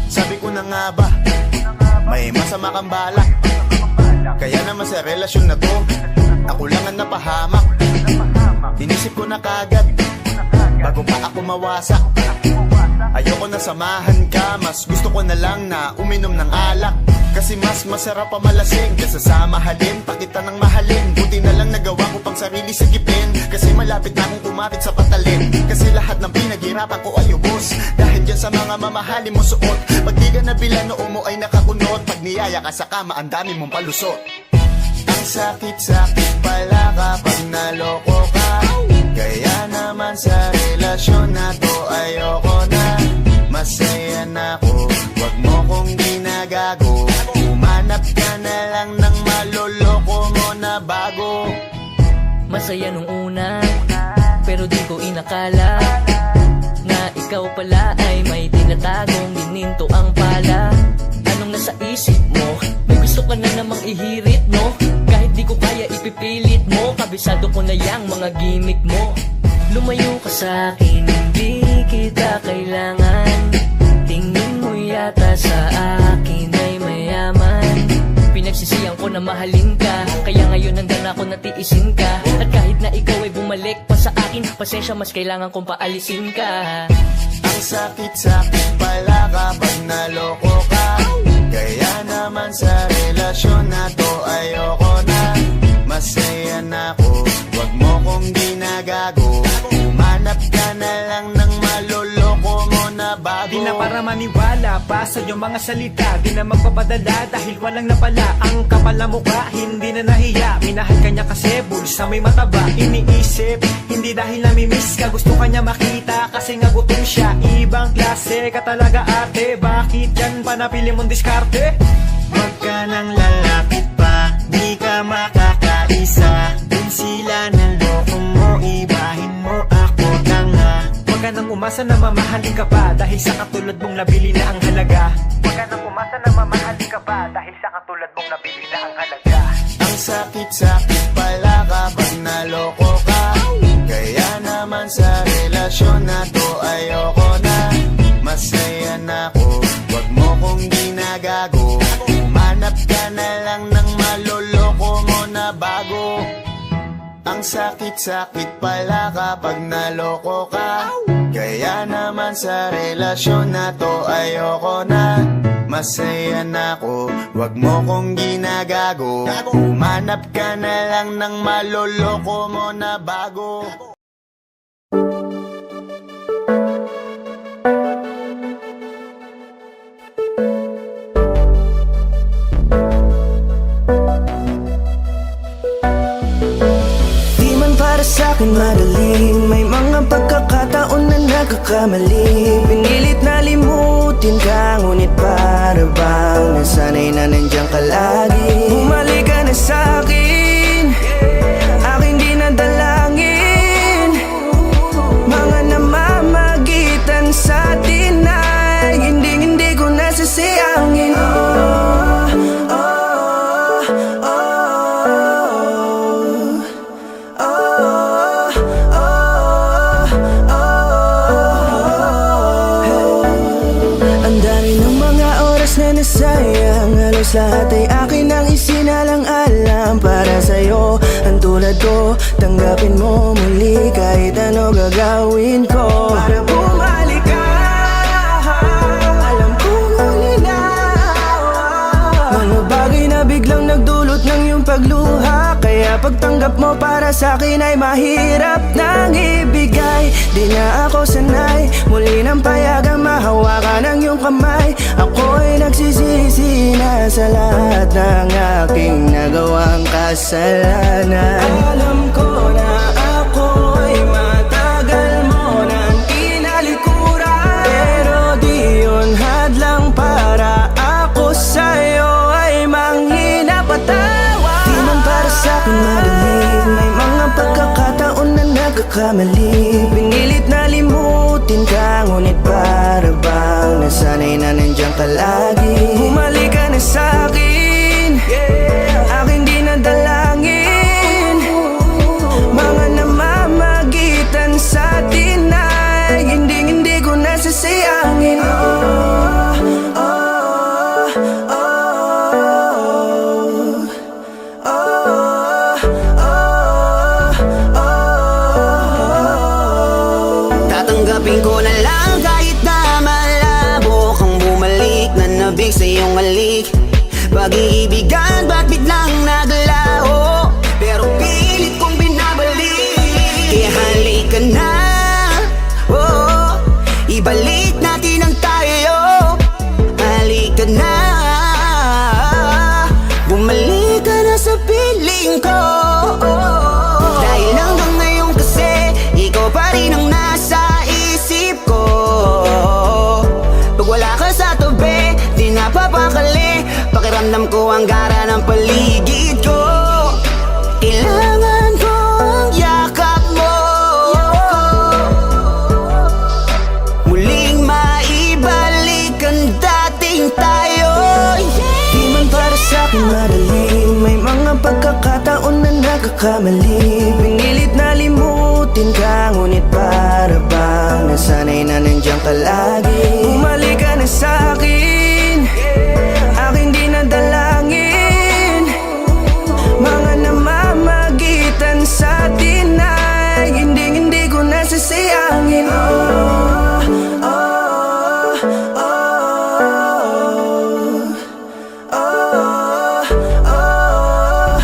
Sabi ko na nga ba, may masama kang balak. Kaya naman sa relasyon na to, ako lang ang napahamak. Inisip ko na kagad, bago pa ako mawasak. Ayoko na samahan ka. Mas gusto ko na lang na uminom ng alak, kasi mas masarap pa malasing kaysa sa mahalin pa kita ng mahalin. Buti na lang nagawa ko pang sarili sigipin, kasi malapit na akong kumapit sa patalin. Kasi lahat ng pinaghirapan ko ay ubos dahil dyan sa mga mamahalin mo suot. Pag di ka nabila noo mo ay nakakunot, pag niyaya ka sa kama ang dami mong palusot. Ang sakit-sakit pala kapag naloko ka, kaya naman sa relasyon na to ayoko na. Masaya na ako, wag mo kong ginagago. Umanap ka na lang ng maloloko mo na bago. Masaya nung una, pero di ko inakala na ikaw pala ay may tinatagong gininto ang pala. Anong nasa isip mo? May gusto ka na namang ihirit, no? Kahit di ko kaya ipipilit mo, kabisado ko na yang mga gimmick mo. Lumayo ka sa'kin, hindi kita kailangan. Tingin mo yata sa akin ay mayaman. Pinagsisiyang ko na mahalin ka, kaya ngayon hanggang ako natiisin ka. At kahit na ikaw ay bumalik pa sa akin, pasensya mas kailangan kong paalisin ka. Ang sakit-sakit pala kapag naloko ka, kaya naman sa relasyon na to ayoko na. Masaya na ako, wag mo kong ginagago. Umanap ka na lang ng maloloko mo na bago. Di na para maniwala pa sa iyong mga salita, di na magpapadala dahil walang napala. Ang kapal na mukha, hindi na nahiya. Minahal ka niya kasi bulsa may mataba. Iniisip, hindi dahil namimiss ka, gusto ka niya makita kasi nga gutom siya. Ibang klase ka talaga ate, bakit yan pa napili mong diskarte? Wag ka nang lalapit pa, di ka makakaisa. Dun sila ng loko mo, ibahin mo ako tanga. Huwag ka nang umasa na mamahalin ka pa, dahil sa katulad mong nabili na ang halaga. Huwag ka nang umasa na mamahalin ka pa, dahil sa katulad mong nabili na ang halaga. Ang sakit-sakit pala kapag naloko ka, kaya naman sa relasyon na to ayoko na. Masaya na ako, wag mo kong ginagago. Umanap ka na lang ng maloloko mo na bago. Ang sakit-sakit pala kapag naloko ka, kaya naman sa relasyon na to ayoko na. Masaya na ako, wag mo kong ginagago. Umanap ka na lang ng maloloko mo na bago. Di man para sa'kin magaling, may mga pagkakataon na nagkakamali. Pinilit na limutin ka, ngunit para bang nasanay na nandiyan ka lagi. Bumalik ka na sa'kin, aking di nadalangin. Mga namamagitan sa atin ay hindi ko nasasayangin. Sayang, halos lahat ay akin ang isinalang-alam para sa'yo. Ang tulad ko, tanggapin mo muli kahit ano gagawin ko para bumalik ka. Alam kong ulinaw mga bagay na biglang nagdulot ng iyong pagluha, kaya pagtanggap mo para sa'kin ay mahirap nang ibigay. Di na ako sanay, muli nang payagang mahawakan ang iyong kamay. Ako'y nagsisisi na sa lahat ng aking nagawang kasalanan. Alam ko na ako'y matagal mo nang tinalikuran, pero di yun hadlang para ako sa'yo ay manghina patawad. Di man para sa'kin madali, may mga pagkakataon na nagkakamali. Pinilit na limutin ka, ngunit para bang nasanay na nandiyan ka lagi. Bumalik ka na sa'kin, aking di nadalangin. Mga namamagitan sa atin ay hindi ko nasasayangin. Tatanggapin ko na lang kahit na malayo. Pag-iibigan ba't biglang naglaho? Pero pilit kong binabalik. Kaya halika na, oh, ibalik natin ang tayo. Halika na, bumalik ka na sa piling ko. Dahil hanggang ngayon kasi ikaw pa rin ang nasa isip ko. Pag wala ka sa tabi, di napapakali. Pakiramdam ko ang gara ng paligid ko. Kailangan ko ang yakap mo. Muling maibalik ang dating tayo. Di man para sa'kin madali, may mga pagkakataon na nagkakamali. Pinilit na limutin ka, ngunit para bang nasanay na nandiyan ka lagi. Bumalik ka na sa'kin, aking di nadalangin. Mga namamagitan sa atin ay hindi ko nasasayangin. Oh, oh, oh, oh,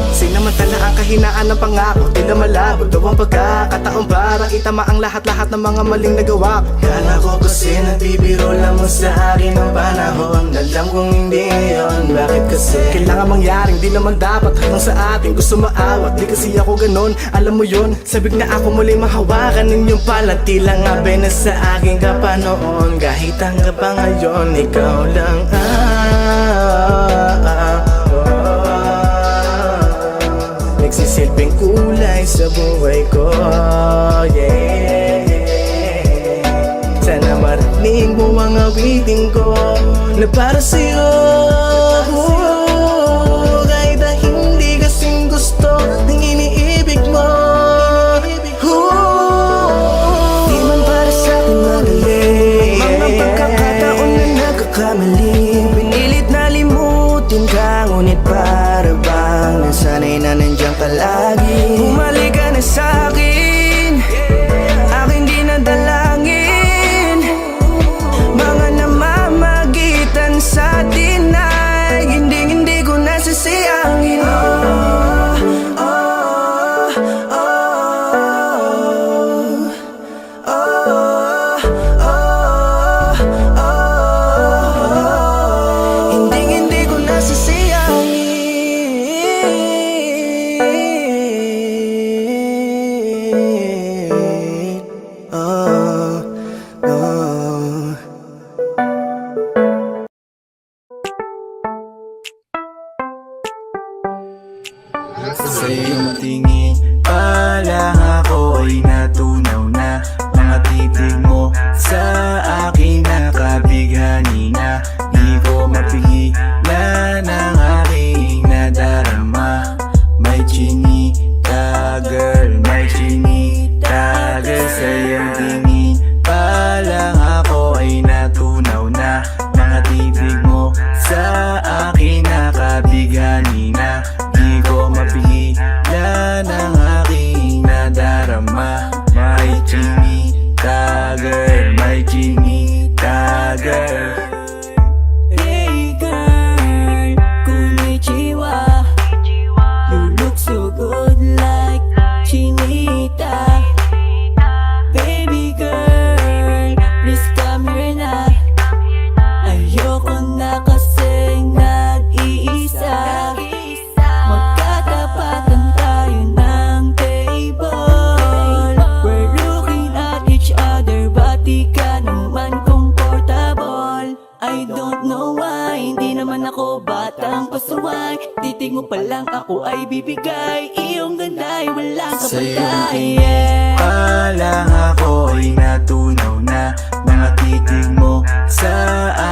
Sinamantala ang kahinaan ng pangako, di na malabo daw ang pagkakataon para itama ang lahat-lahat ng mga maling nagawa ko. Kala ko kasi nagbibiro lamang sa akin ang panahon. Alam kong hindi yun, bakit kasi kailangan mangyaring di naman dapat hanggang sa atin gusto maawat. Di kasi ako ganon, alam mo yun. Sabik na ako muli mahawakan ninyong palat. Tila nga ba na sa akin ka pa noon. Kahit hanggang pa ngayon, ikaw lang nagsisilbing kulay sa buhay ko, yeah. Sana marinig mo ang awitin ko na para sa'yo. Kahit na hindi kasing gusto ng iniibig mo. Di man para sa'kin madali, mga pagkakataon na nagkakamali. Pinilit na limutin ka, ngunit para bang nasanay na nandiyan ka lagi. Bumalik ka na sa'kin, aking di nadalangin. Mga namamagitan sa atin ay hindi ko nasasayangin. Oh, oh, oh, oh, oh, oh. Hindi ko nasasayangin. Oh, oh. Sa iyong tingin pa lang ako ay natunaw na. Mga titig mo sa akin nakabighani na. Di ko mapigilan ang aking nadarama. May chinita girl, may chinita girl. Sa iyong tingin pa lang ako ay natunaw na. Mga titig mo sa akin nakabighani na. Di ko mapigilan ang aking nadarama. May chinita girl, may chinita girl. Hey girl, konnichiwa. You look so good like chinita. Baby girl, please come here na. Ayoko na kasing nag-iisa. Magkatapatan tayo ng table. We're looking at each other, but di ka naman comfortable. I don't know why, hindi naman ako batang pasuway. Titig mo pa lang ako ay bibigay. Iyong ganda ay walang Sa iyong kapatay. tingin pa lang ako ay natunaw na. Mga titig mo sa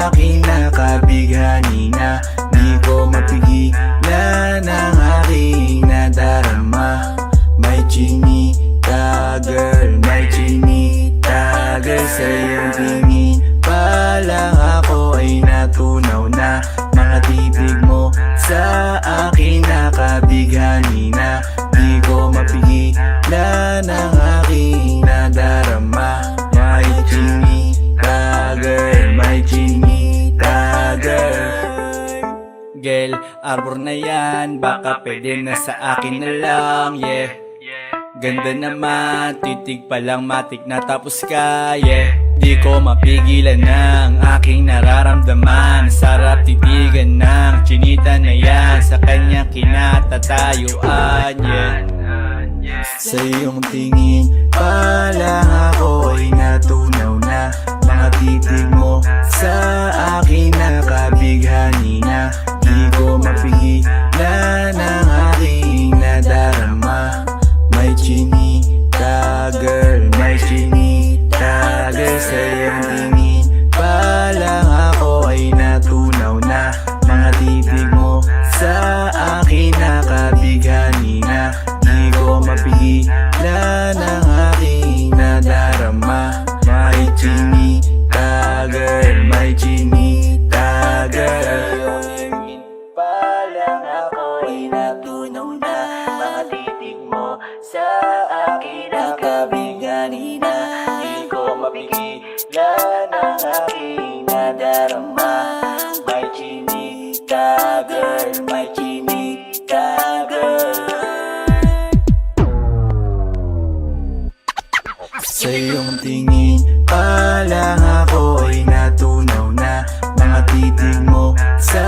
akin nakabighani na. Di ko mapigilan ang aking nadarama. May chinita girl, may chinita girl. Sa iyong tingin pa lang ako ay natunaw na. Mga titig mo sa akin nakabighani na. Di ko mapigilan ang aking nadarama. Girl, arbor na yan, baka pwede na sa akin na lang, yeah. Ganda naman, titig pa lang matik na tapos ka, yeah. Di ko mapigilan ng aking nararamdaman. Sarap titigan ng chinita na yan, sa kanyang kinatatayuan, yeah. Sa iyong tingin pa lang ako ay natunaw na. Mga titig mo sa akin nakabighani na. Di ko mapigilan ng aking nadarama. May chinita girl, may chinita girl. Sa iyong tingin pa lang ako ay natunaw na. Mga titig mo sa akin nakabighani na. Di ko mapigilan ng aking nadarama. May chinita girl, may chinita girl. Pa lang ako ay natunaw na. Mga titig mo sa akin nakabighani na. Di ko mapigilan ng aking nadarama. May chinita girl, may chinita girl. Sa iyong tingin pa lang ako ay natunaw na. Mga titig mo sa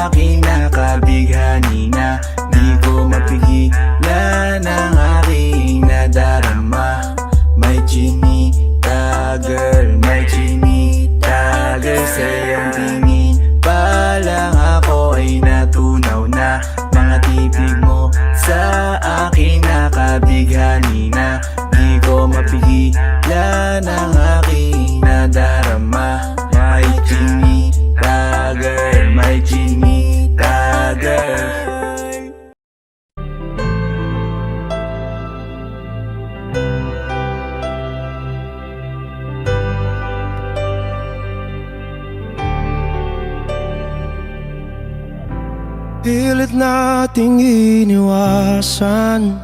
akin nakabighani na. Di ko mapigilan ng aking nadarama. May chinita girl, may chinita girl. Sa iyong tingin pa lang ako ay natunaw na. Mga titig mo sa akin nakabighani na. Di ko mapigilan ng aking nadarama. May chinita girl, may chinita girl. Pilit nating iniwasan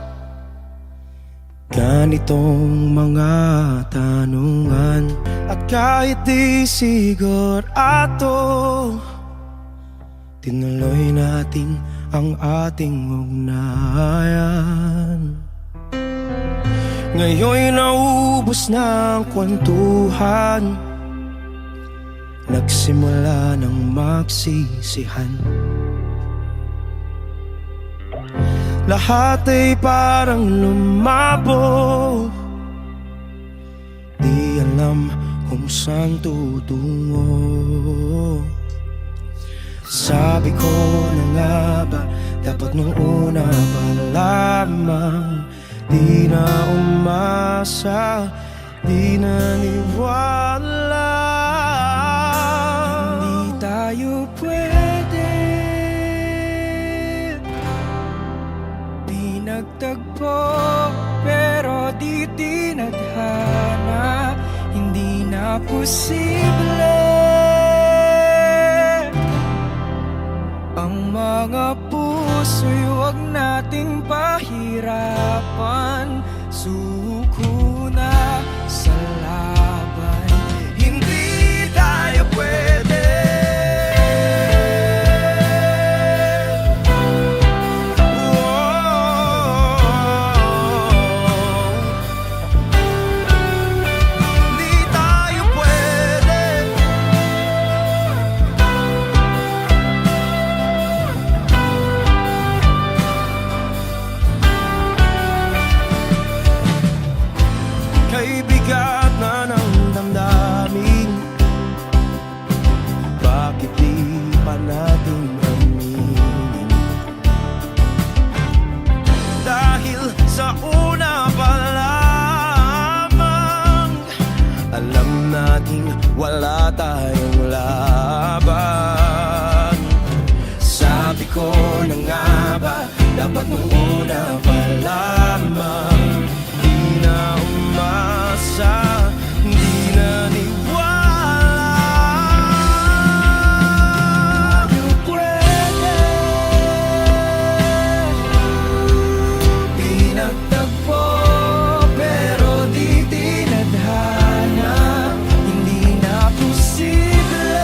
ganitong mga tanungan. At kahit di sigurado, tinuloy natin ang ating ugnayan. Ngayon'y naubos na ang kwentuhan, nagsimula ng magsisihan. Lahat ay parang lumabo, di alam kung saan tutungo. Sabi ko na nga ba, dapat nung una pa lamang. Di na umasa, di naniwala. Hindi tayo pwede, di nagtagpo, pero di tinadhana. Hindi na posible ang mga puso'y huwag nating pahirapan. Suko na sa laban, hindi tayo pwede. Hindi tayo pwede. Kay bigat na ng damdamin, bakit di pa natin aminin? Dahil sa una pa lamang, alam nating wala tayong laban. Sabi ko na nga ba, dapat nung una pa lamang. Di na umasa, di naniwala. Tayo pwede, di nagtagpo, pero di tinadhana. Hindi na posible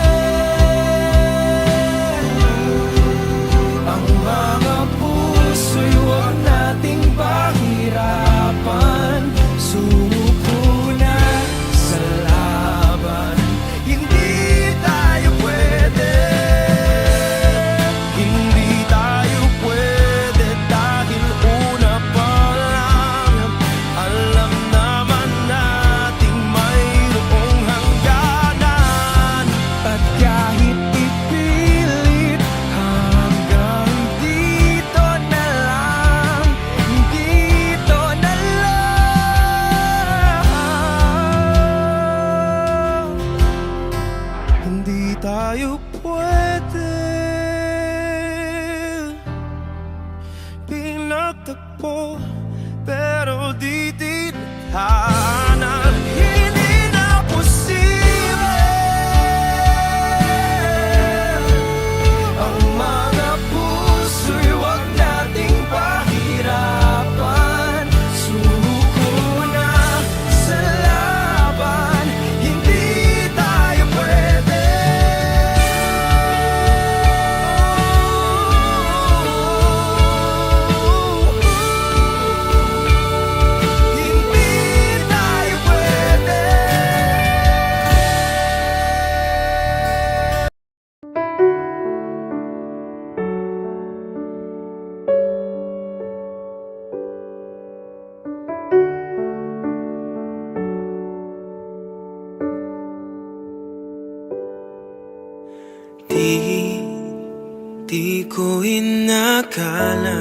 Di ko inakala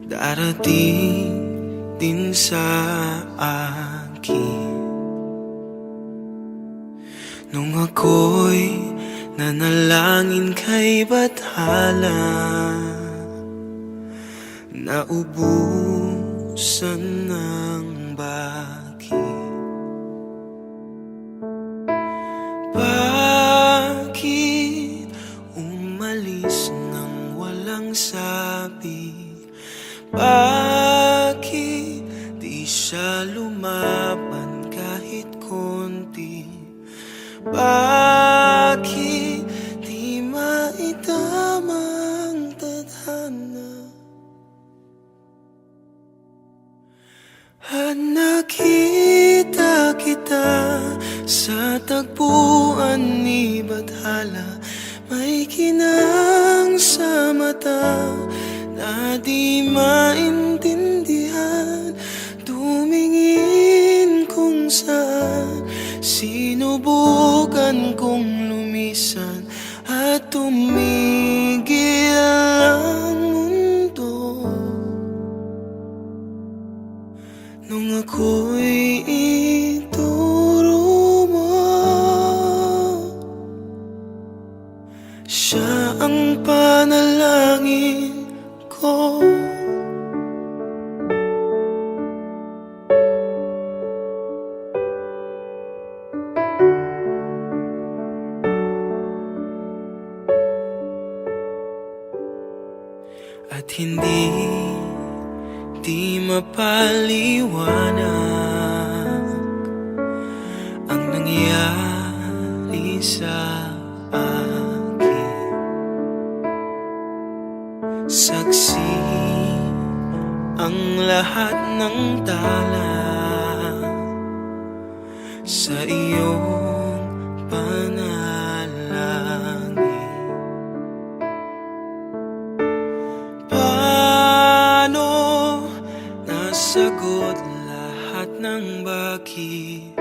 darating din sa akin nung ako'y nanalangin kay Bathala. Naubusan ng bakit. Bakit umalis nang walang sabi? Bakit di siya lumaban kahit konti? Bakit di maitamang tadhana? At nakita kita sa tagpuan ni Bathala. May kinang sa mata na di maintindihan. Tumingin kung saan, sinubukan kong lumisan at tumigil ang mundo. Nung ako'y ituro mo, siya ang panalangin ko. At hindi di mapaliwanag ang nangyari sa akin. Saksi ang lahat ng tala sa iyong panalangin. Sagot lahat ng bakit.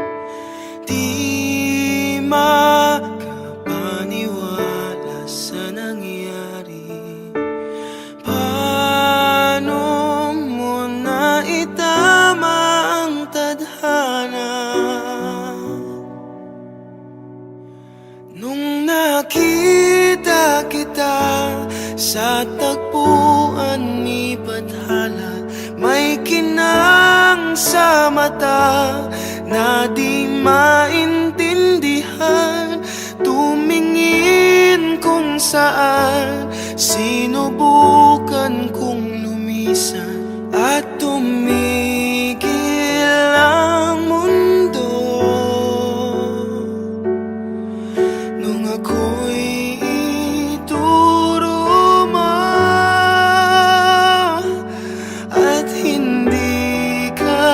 Di makapaniwala sa nangyari. Paano mo na itama ang tadhana? Nung nakita kita sa tagpuan ni Bathala, may kinang sa mata na di maintindihan. Tumingin kung saan, sinubukan kong lumisan at tumigil ang mundo. Nung ako'y ituro mo at hindi ka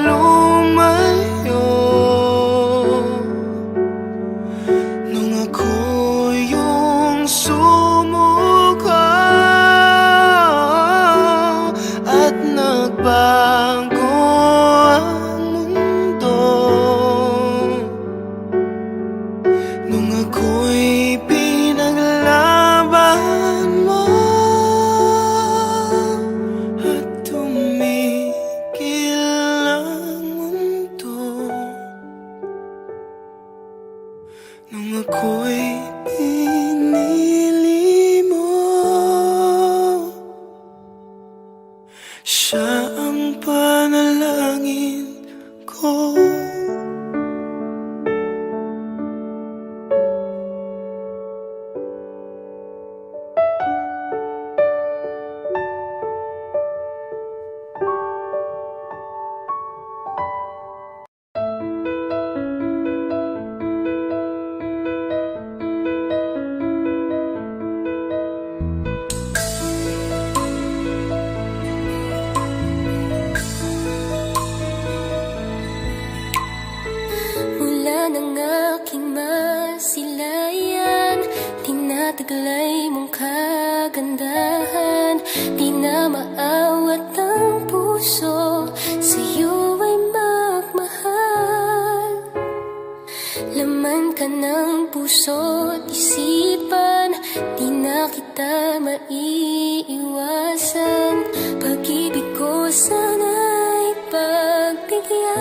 lumayo. Nung ako yung sumuko at nagbago ang mundo. Nung ako'y pinaglaban mo at tumigil ang mundo. Nung ako'y pinili mo, siya ang panalangin ko. Mula ng aking masilayan, tinataglay mong kagandahan. Di na maawat ang puso, sa'yo ay magmahal. Laman ka ng puso't isipan, na kita maiiwasan. Pag-ibig ko sana'y pagbigyan.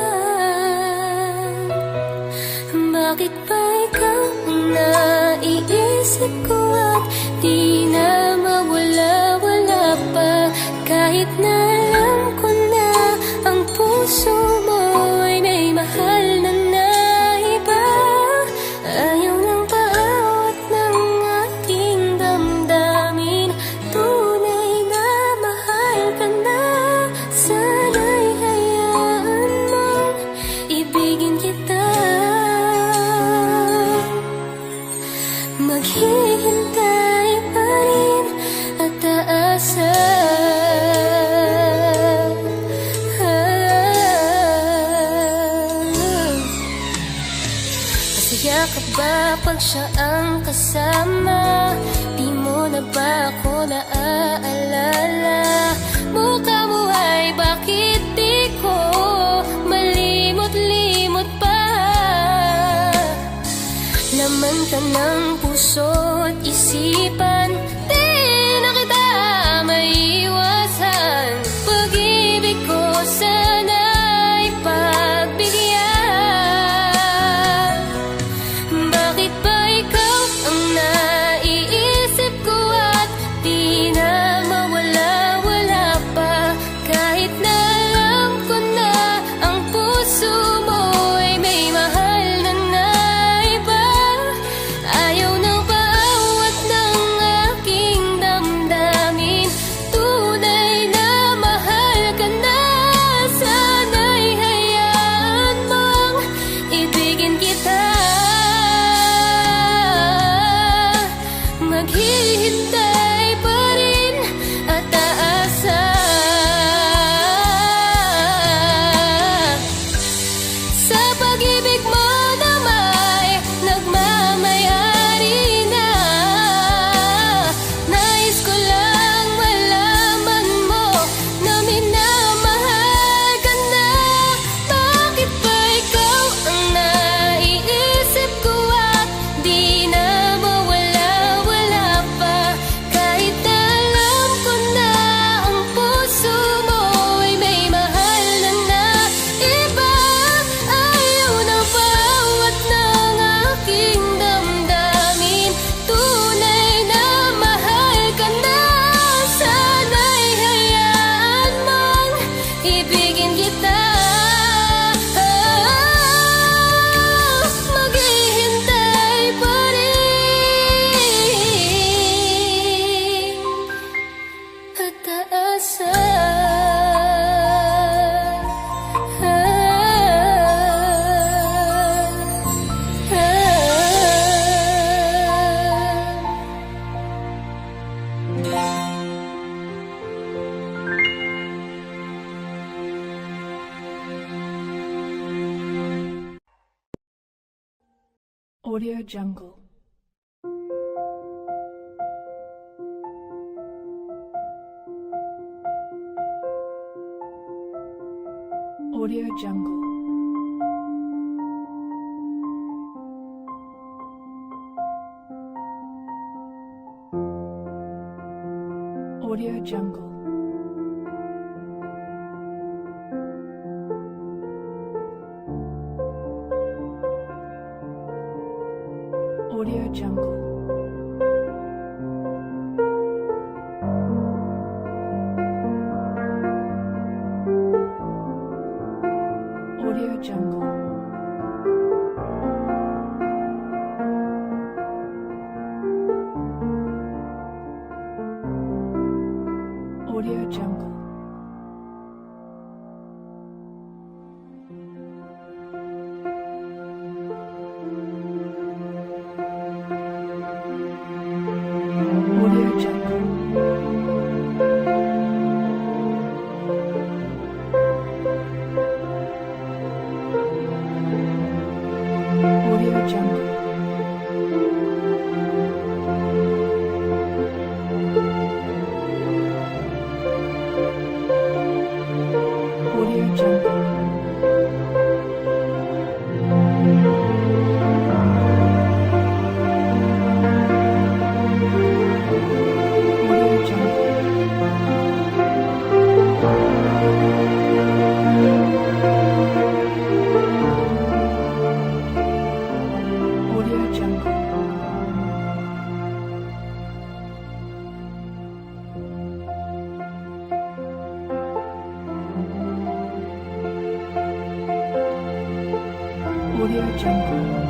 Bakit ba ikaw ang naiisip ko at di na mawala-wala pa? Kahit na alam ko na ang puso mo ay may mahal na iba. Ayaw nang paawat ng aking damdamin. Tunay na mahal ka na. Sana'y hayaan mong ibigin kita. Maghihintay pa rin at aasa. Masaya ka ba pag siya ang kasama? Di mo na ba ako naaalala? Mukha mo ay bakit di ko malimot-limot pa? Laman ka ng puso't isipan, di na kita maiiwasan. Pag-ibig ko sana'y pagbigyan. Bakit ba ikaw ang naiisip ko at di na mawala-wala pa? Kahit na alam ko na ang puso mo ay may mahal na iba. Ayaw nang paawat ng aking damdamin. Tunay na mahal ka na. Sana'y hayaan mong ibigin kita. Maghihintay pa rin at aasa. Sa pag-ibig mo na may nagmamayari na. Nais ko lang malaman mo na minamahal ka na. Bakit ba ikaw ang naiisip ko at di na mawala-wala pa? Kahit na alam ko na ang puso mo ay may mahal na iba. Ayaw na paawat ng aking damdamin. Tunay na mahal ka na. Sana'y hayaan mong ibigin kita. Maghihintay pa rin at aasa. Audio Jungle. Audio Jungle. Audio Jungle. Audio Jungle. Audio Jungle. Audio Jungle. Audio Jungle. Audio Audio Jungle.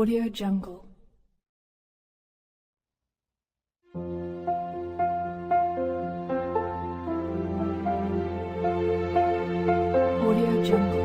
Audio Jungle. Audio Jungle.